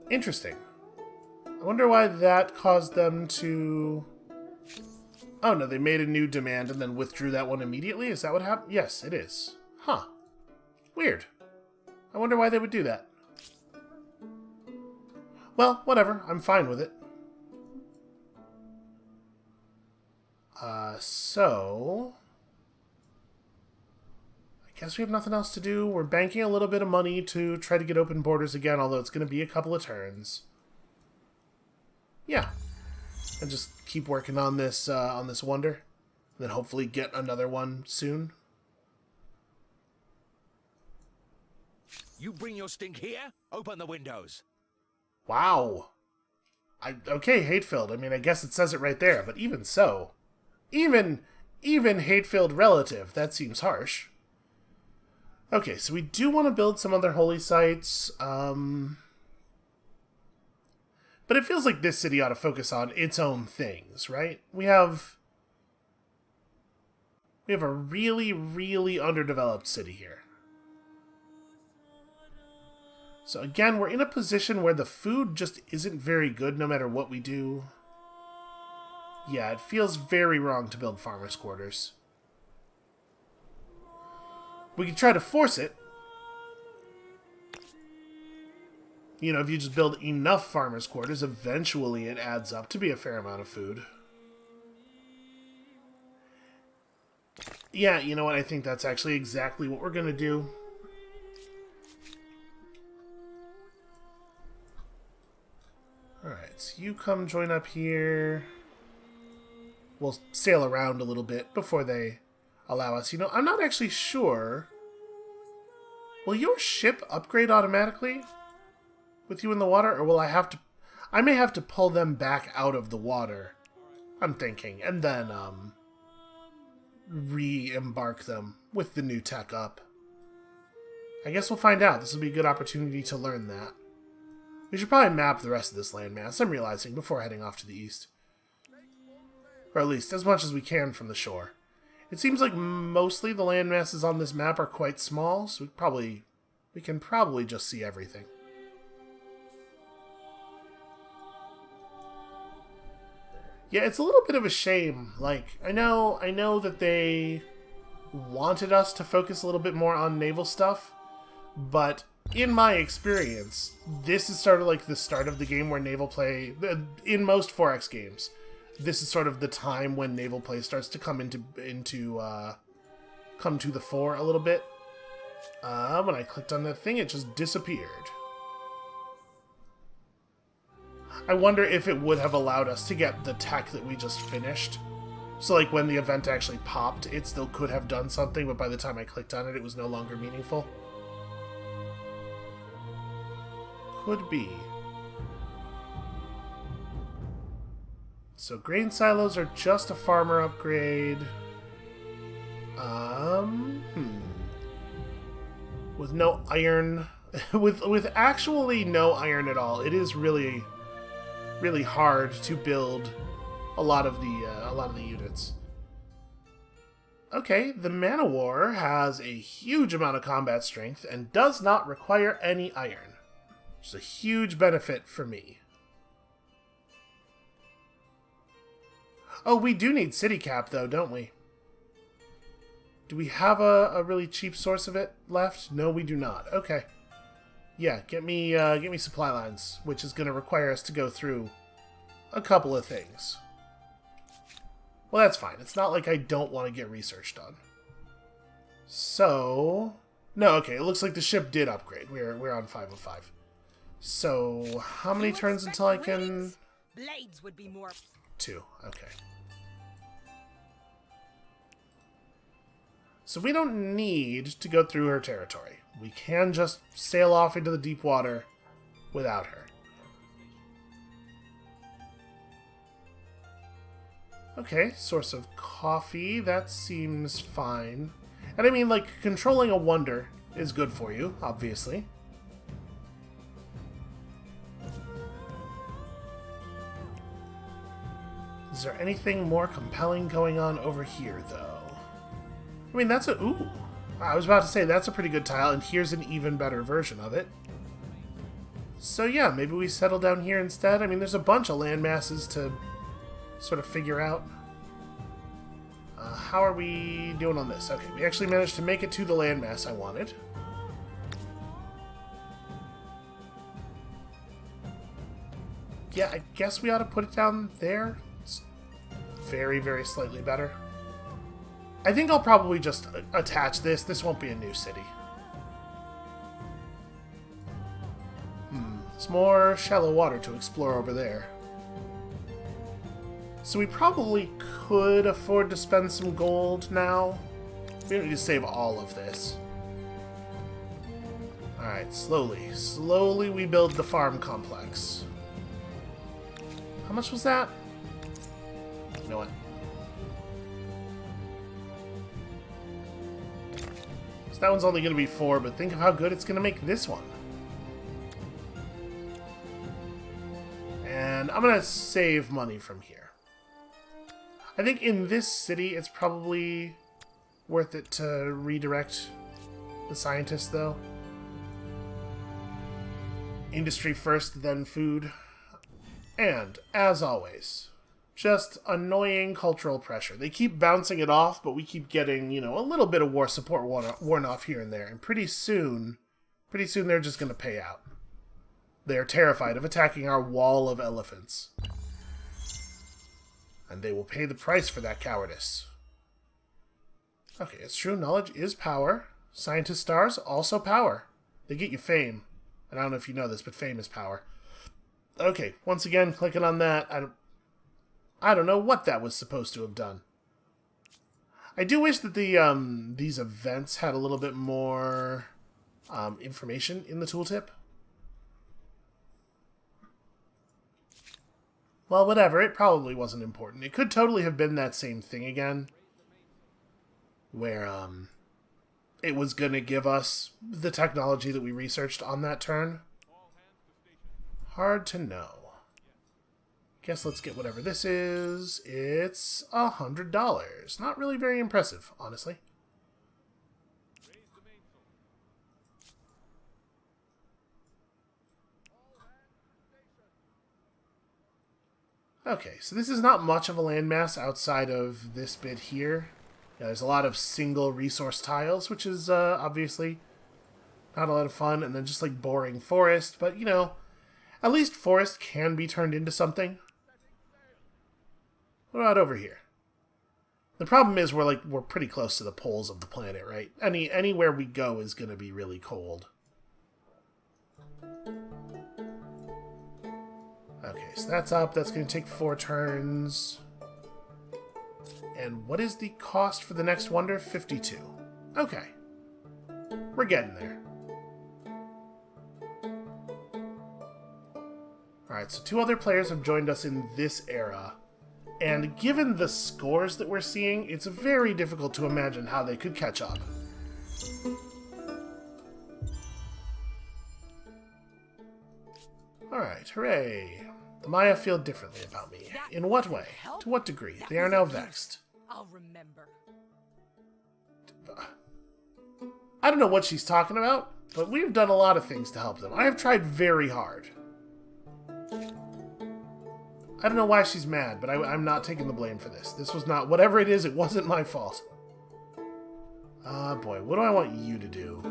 Interesting. I wonder why that caused them to... Oh no, they made a new demand and then withdrew that one immediately? Is that what happened? Yes, it is. Huh. Weird. I wonder why they would do that. Well, whatever. I'm fine with it. So... I guess we have nothing else to do. We're banking a little bit of money to try to get open borders again, although it's going to be a couple of turns. Yeah. And just keep working on this wonder. And then hopefully get another one soon. You bring your stink here? Open the windows. Wow. Okay, hate-filled. I mean, I guess it says it right there, but even so. Even hate-filled relative, that seems harsh. Okay, so we do want to build some other holy sites. But it feels like this city ought to focus on its own things, right? We have a really, really underdeveloped city here. So again, we're in a position where the food just isn't very good no matter what we do. Yeah, it feels very wrong to build farmers' quarters. We could try to force it. You know, if you just build enough farmers' quarters, eventually it adds up to be a fair amount of food. Yeah, you know what? I think that's actually exactly what we're going to do. Alright, so you come join up here. We'll sail around a little bit before they allow us. You know, I'm not actually sure. Will your ship upgrade automatically with you in the water? Or will I have to... I may have to pull them back out of the water, I'm thinking. And then, re-embark them with the new tech up. I guess we'll find out. This will be a good opportunity to learn that. We should probably map the rest of this landmass, I'm realizing, before heading off to the east. Or at least, as much as we can from the shore. It seems like mostly the landmasses on this map are quite small, so we can probably just see everything. Yeah, it's a little bit of a shame. Like, I know that they wanted us to focus a little bit more on naval stuff, but in my experience, this is sort of like the start of the game where naval play, in most 4X games, this is sort of the time when naval play starts to come come to the fore a little bit. When I clicked on that thing, it just disappeared. I wonder if it would have allowed us to get the tech that we just finished. So like when the event actually popped, it still could have done something, but by the time I clicked on it, it was no longer meaningful. Could be. So grain silos are just a farmer upgrade. With no iron, with actually no iron at all, it is really, really hard to build a lot of the units. Okay, the Man-O-War has a huge amount of combat strength and does not require any iron, which is a huge benefit for me. Oh, we do need city cap, though, don't we? Do we have a really cheap source of it left? No, we do not. Okay. Yeah, get me supply lines, which is going to require us to go through a couple of things. Well, that's fine. It's not like I don't want to get research done. So... No, okay, it looks like the ship did upgrade. We're on 505. So, how many turns until I can... Blades would be more... 2, okay. So we don't need to go through her territory. We can just sail off into the deep water without her. Okay, source of coffee, that seems fine. And I mean, like, controlling a wonder is good for you, obviously. Is there anything more compelling going on over here, though? I mean, that's a... Ooh! I was about to say, that's a pretty good tile, and here's an even better version of it. So yeah, maybe we settle down here instead. I mean, there's a bunch of land masses to sort of figure out. How are we doing on this? Okay, we actually managed to make it to the landmass I wanted. Yeah, I guess we ought to put it down there. It's very, very slightly better. I think I'll probably just attach this. This won't be a new city. There's more shallow water to explore over there. So we probably could afford to spend some gold now. We don't need to save all of this. Alright, slowly we build the farm complex. How much was that? You know what? So that one's only going to be 4, but think of how good it's going to make this one. And I'm going to save money from here. I think in this city, it's probably worth it to redirect the scientists, though. Industry first, then food. And, as always, just annoying cultural pressure. They keep bouncing it off, but we keep getting, you know, a little bit of war support worn off here and there. And pretty soon they're just going to pay out. They are terrified of attacking our wall of elephants. And they will pay the price for that cowardice. Okay, it's true. Knowledge is power. Scientist stars, also power. They get you fame. And I don't know if you know this, but fame is power. Okay, once again, clicking on that. I don't know what that was supposed to have done. I do wish that these events had a little bit more information in the tooltip. Well, whatever, it probably wasn't important. It could totally have been that same thing again. Where, it was gonna give us the technology that we researched on that turn. Hard to know. Guess let's get whatever this is. It's $100. Not really very impressive, honestly. Okay, so this is not much of a landmass outside of this bit here. Yeah, there's a lot of single resource tiles, which is obviously not a lot of fun, and then just like boring forest, but you know, at least forest can be turned into something. What about over here? The problem is we're pretty close to the poles of the planet, right? Anywhere we go is going to be really cold. Okay, so that's up. That's going to take 4 turns. And what is the cost for the next wonder? 52. Okay. We're getting there. Alright, so 2 other players have joined us in this era. And given the scores that we're seeing, it's very difficult to imagine how they could catch up. Alright, hooray. The Maya feel differently about me. In what way? To what degree? They are now vexed. I'll remember. I don't know what she's talking about, but we've done a lot of things to help them. I have tried very hard. I don't know why she's mad, but I'm not taking the blame for this. This was not... Whatever it is, it wasn't my fault. Boy, what do I want you to do?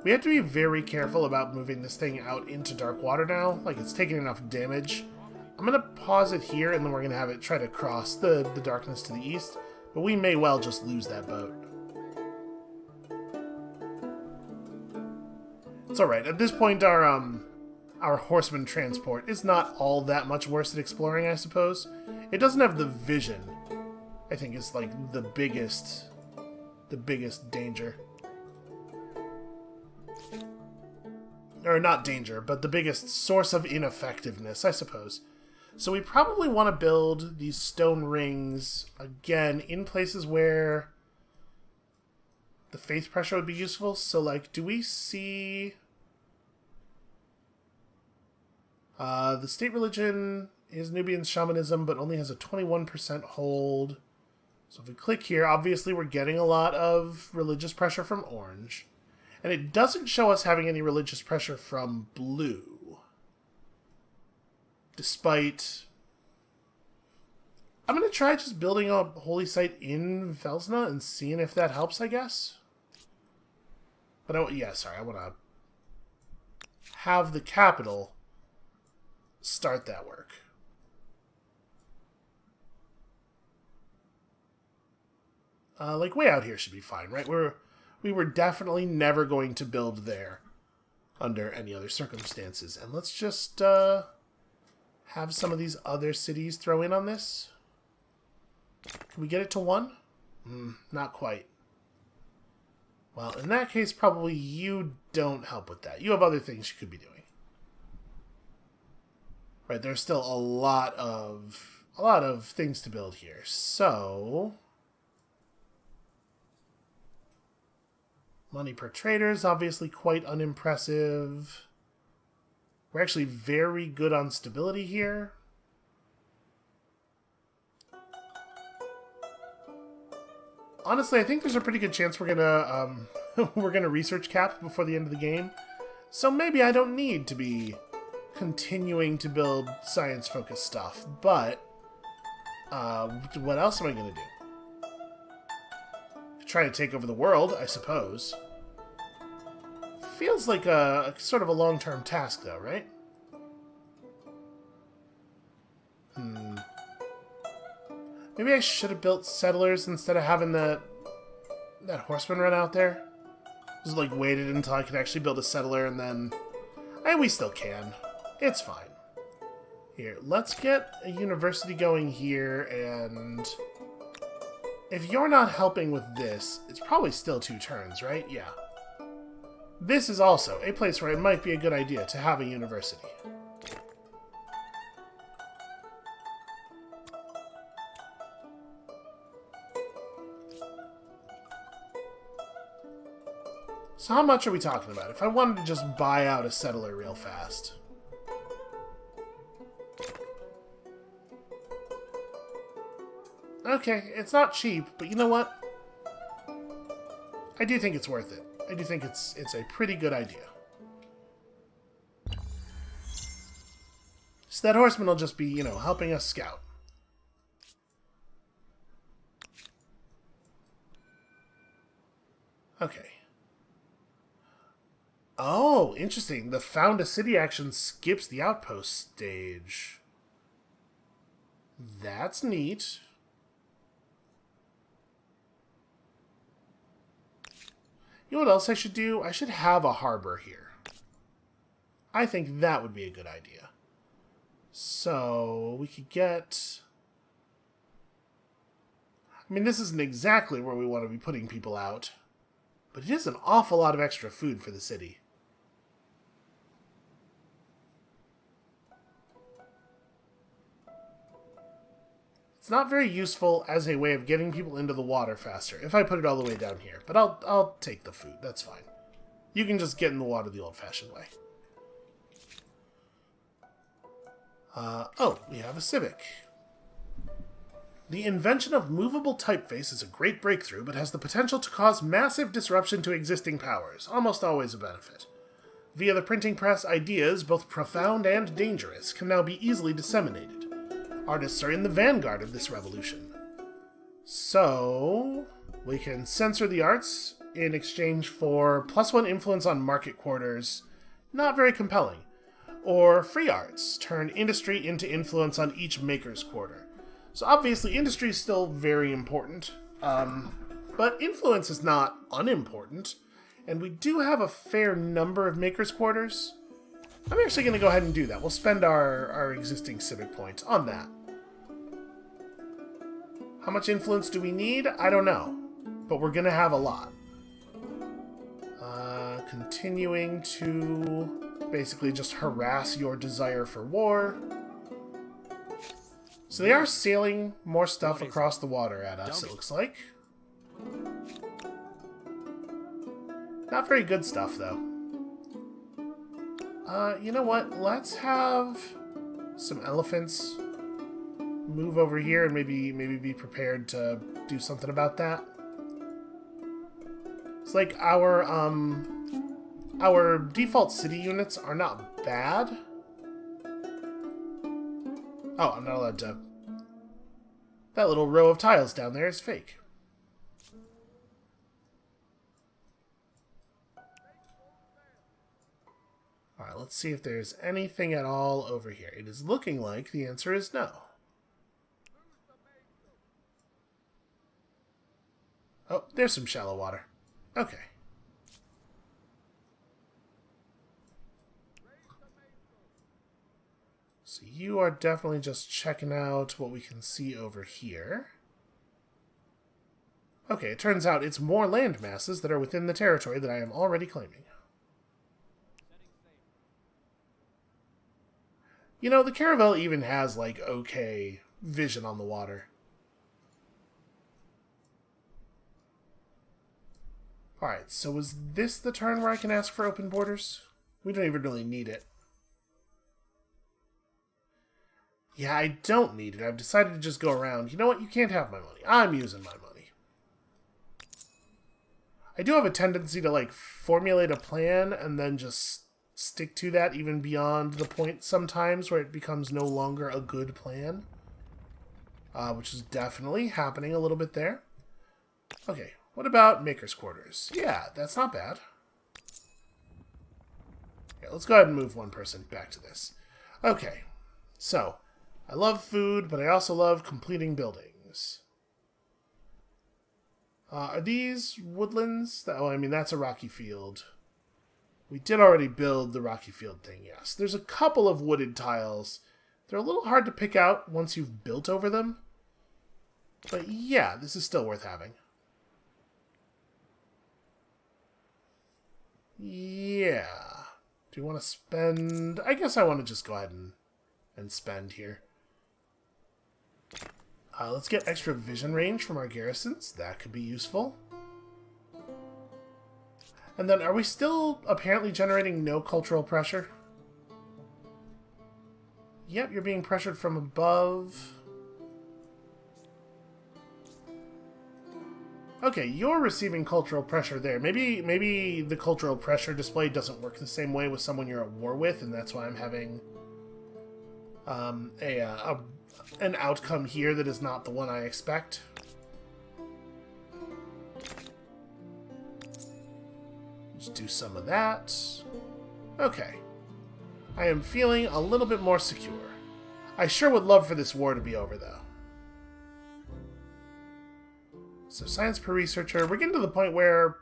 We have to be very careful about moving this thing out into dark water now. Like, it's taking enough damage. I'm going to pause it here, and then we're going to have it try to cross the darkness to the east. But we may well just lose that boat. It's alright. At this point, our horseman transport is not all that much worse at exploring, I suppose. It doesn't have the vision, I think, is like the biggest the biggest danger. Or not danger, but the biggest source of ineffectiveness, I suppose. So we probably want to build these stone rings, again, in places where the faith pressure would be useful. So, like, do we see... the state religion is Nubian shamanism, but only has a 21% hold. So if we click here, obviously we're getting a lot of religious pressure from orange. And it doesn't show us having any religious pressure from blue. Despite... I'm going to try just building a holy site in Velsna and seeing if that helps, I guess. But I want to have the capital start that work. Like way out here should be fine, right? We were definitely never going to build there under any other circumstances. And let's just have some of these other cities throw in on this. Can we get it to 1? Not quite. Well, in that case, probably you don't help with that. You have other things you could be doing. Right, there's still a lot of things to build here. So, money per trader is obviously quite unimpressive. We're actually very good on stability here. Honestly, I think there's a pretty good chance we're gonna research cap before the end of the game. So maybe I don't need to be continuing to build science-focused stuff. But what else am I gonna do? Try to take over the world, I suppose. Feels like a sort of a long-term task, though, right? Maybe I should have built settlers instead of having that horseman run out there. Just like waited until I could actually build a settler and then... we still can. It's fine. Here, let's get a university going here, and... if you're not helping with this, it's probably still 2 turns, right? Yeah. This is also a place where it might be a good idea to have a university. So how much are we talking about? If I wanted to just buy out a settler real fast. Okay, it's not cheap, but you know what? I do think it's worth it. I do think it's a pretty good idea. So that horseman will just be, you know, helping us scout. Okay. Oh, interesting. The found a city action skips the outpost stage. That's neat. You know what else I should do? I should have a harbor here. I think that would be a good idea. So, we could get... I mean, this isn't exactly where we want to be putting people out, but it is an awful lot of extra food for the city. It's not very useful as a way of getting people into the water faster, if I put it all the way down here. But I'll take the food, that's fine. You can just get in the water the old-fashioned way. We have a Civic. The invention of movable typeface is a great breakthrough, but has the potential to cause massive disruption to existing powers, almost always a benefit. Via the printing press, ideas, both profound and dangerous, can now be easily disseminated. Artists are in the vanguard of this revolution. So, we can censor the arts in exchange for +1 influence on market quarters, not very compelling. Or free arts, turn industry into influence on each maker's quarter. So obviously industry is still very important, but influence is not unimportant, and we do have a fair number of maker's quarters. I'm actually going to go ahead and do that. We'll spend our existing civic points on that. How much influence do we need? I don't know. but we're gonna have a lot. Continuing to basically just harass your desire for war. So they are sailing more stuff across the water at us, it looks like. Not very good stuff, though. You know what? Let's have some elephants move over here and maybe be prepared to do something about that. It's like our default city units are not bad. Oh, I'm not allowed to. That little row of tiles down there is fake. Alright, let's see if there's anything at all over here. It is looking like the answer is no. Oh, there's some shallow water. Okay. So you are definitely just checking out what we can see over here. Okay, it turns out it's more land masses that are within the territory that I am already claiming. You know, the Caravel even has, like, okay vision on the water. Alright, so was this the turn where I can ask for open borders? We don't even really need it. Yeah, I don't need it. I've decided to just go around. You know what? You can't have my money. I'm using my money. I do have a tendency to, like, formulate a plan and then just stick to that even beyond the point sometimes where it becomes no longer a good plan. Which is definitely happening a little bit there. Okay, what about Maker's Quarters? Yeah, that's not bad. Yeah, let's go ahead and move one person back to this. Okay, so I love food, but I also love completing buildings. Are these woodlands? Oh, I mean, that's a rocky field. We did already build the rocky field thing, yes. There's a couple of wooded tiles. They're a little hard to pick out once you've built over them. But yeah, this is still worth having. Yeah. Do you want to spend? I guess I want to just go ahead and spend here. Let's get extra vision range from our garrisons. That could be useful. And then, are we still apparently generating no cultural pressure? Yep, you're being pressured from above. Okay, you're receiving cultural pressure there. Maybe the cultural pressure display doesn't work the same way with someone you're at war with, and that's why I'm having an outcome here that is not the one I expect. Just do some of that. Okay. I am feeling a little bit more secure. I sure would love for this war to be over, though. So science per researcher. We're getting to the point where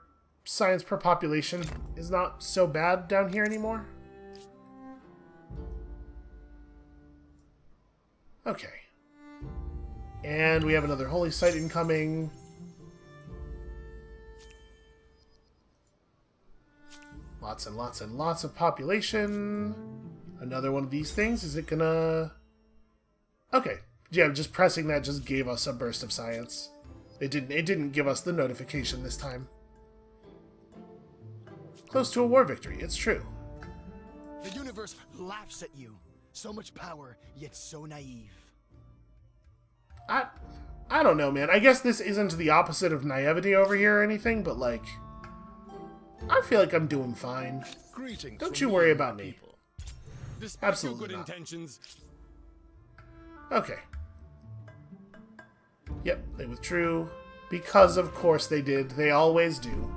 science per population is not so bad down here anymore. Okay. And we have another holy site incoming. Lots and lots and lots of population. Another one of these things. Is it gonna... Okay. Yeah, just pressing that just gave us a burst of science. It didn't give us the notification this time. Close to a war victory, it's true. The universe laughs at you. So much power, yet so naive. I don't know, man. I guess this isn't the opposite of naivety over here or anything, but, like, I feel like I'm doing fine. Greetings. Don't you worry about me. Despite Absolutely your good not. intentions, Okay. Yep, they withdrew. Because, of course, they did. They always do.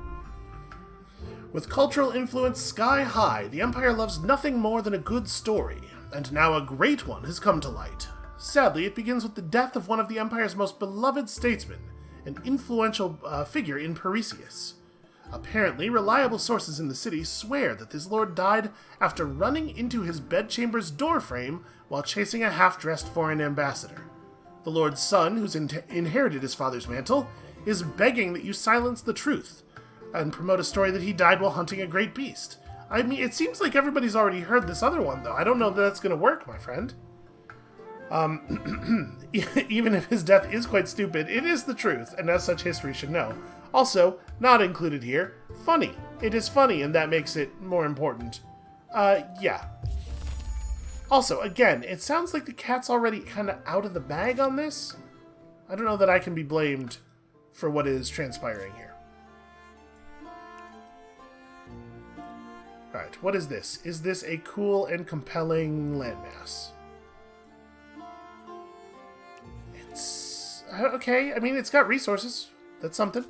With cultural influence sky high, the Empire loves nothing more than a good story, and now a great one has come to light. Sadly, it begins with the death of one of the Empire's most beloved statesmen, an influential figure in Parisius. Apparently, reliable sources in the city swear that this lord died after running into his bedchamber's doorframe while chasing a half-dressed foreign ambassador. The lord's son, who's inherited his father's mantle, is begging that you silence the truth and promote a story that he died while hunting a great beast. I mean, it seems like everybody's already heard this other one, though. I don't know that that's going to work, my friend. Even if his death is quite stupid, it is the truth, and as such history should know. Also, not included here, funny. It is funny, and that makes it more important. Yeah. Also, again, it sounds like the cat's already kind of out of the bag on this. I don't know that I can be blamed for what is transpiring here. Alright, what is this? Is this a cool and compelling landmass? It's... okay, I mean, it's got resources. That's something.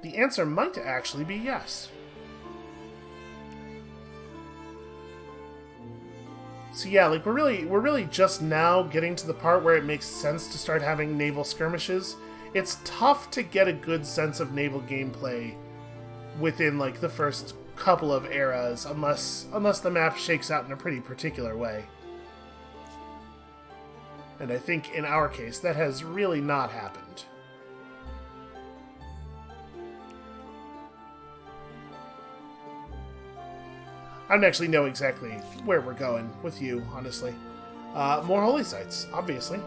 The answer might actually be yes. So yeah, like, we're really just now getting to the part where it makes sense to start having naval skirmishes. It's tough to get a good sense of naval gameplay within, like, the first couple of eras, unless the map shakes out in a pretty particular way. And I think, in our case, that has really not happened. I don't actually know exactly where we're going with you, honestly. More holy sites, obviously.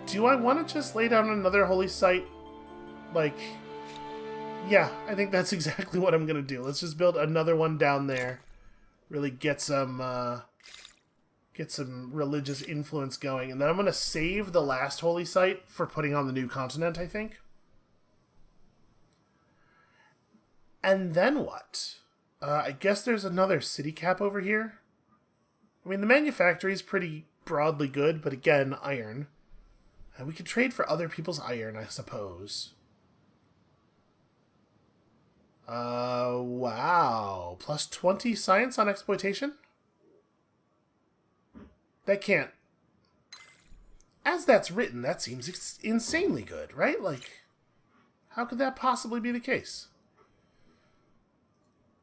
Do I want to just lay down another holy site? Like, yeah, I think that's exactly what I'm going to do. Let's just build another one down there. Really get some religious influence going. And then I'm going to save the last holy site for putting on the new continent, I think. And then what? I guess there's another city cap over here. I mean, the manufactory is pretty broadly good, but again, iron. We could trade for other people's iron, I suppose. Wow. Plus 20 science on exploitation? That can't... As that's written, that seems insanely good, right? Like, how could that possibly be the case?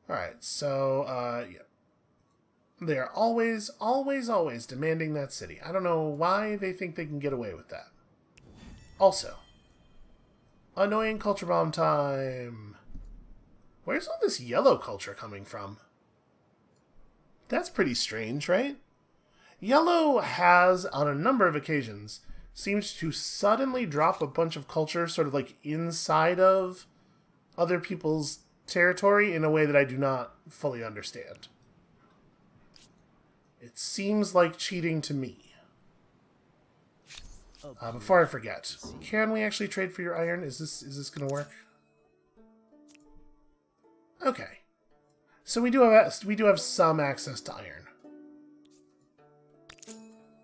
Alright, so, yeah. They are always demanding that city. I don't know why they think they can get away with that. Also, annoying culture bomb time. Where's all this yellow culture coming from? That's pretty strange, right? Yellow has, on a number of occasions, seems to suddenly drop a bunch of culture sort of like inside of other people's territory in a way that I do not fully understand. It seems like cheating to me. Before I forget, can we actually trade for your iron? Is this going to work? Okay, so we do have some access to iron,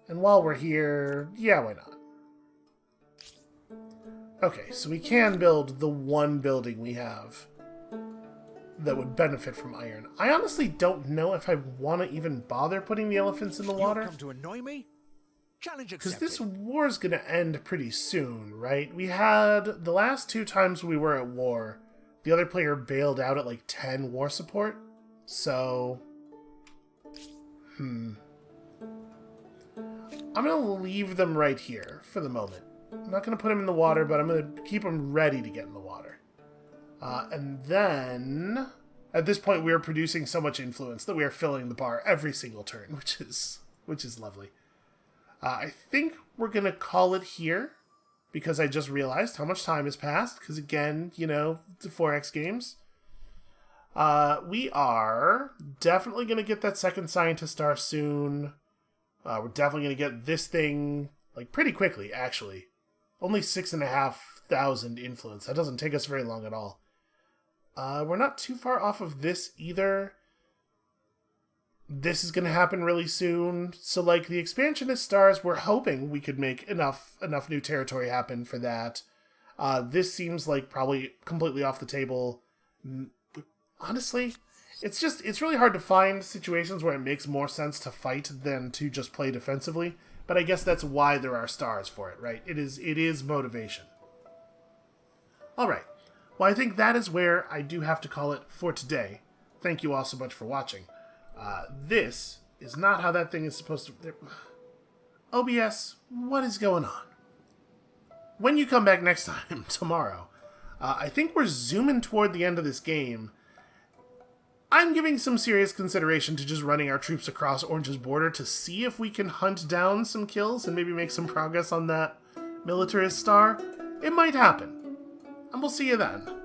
and while we're here, yeah, why not? Okay, so we can build the one building we have that would benefit from iron. I honestly don't know if I want to even bother putting the elephants in the water. You come to annoy me? Challenge Because accepted. this war's going to end pretty soon, right? We had, the last 2 times we were at war, the other player bailed out at like 10 war support. So, I'm going to leave them right here for the moment. I'm not going to put them in the water, but I'm going to keep them ready to get in the water. And then, at this point, we are producing so much influence that we are filling the bar every single turn, which is lovely. I think we're going to call it here, because I just realized how much time has passed, because again, you know, the 4X games. We are definitely going to get that second scientist star soon. We're definitely going to get this thing, like, pretty quickly, actually. Only 6,500 influence. That doesn't take us very long at all. We're not too far off of this either. This is going to happen really soon. So, like, the expansionist stars, we're hoping we could make enough new territory happen for that. This seems like probably completely off the table. Honestly, it's really hard to find situations where it makes more sense to fight than to just play defensively. But I guess that's why there are stars for it, right? It is motivation. Alright. Well, I think that is where I do have to call it for today. Thank you all so much for watching. This is not how that thing is supposed to... OBS, what is going on? When you come back next time, tomorrow, I think we're zooming toward the end of this game. I'm giving some serious consideration to just running our troops across Orange's border to see if we can hunt down some kills and maybe make some progress on that militarist star. It might happen. And we'll see you then.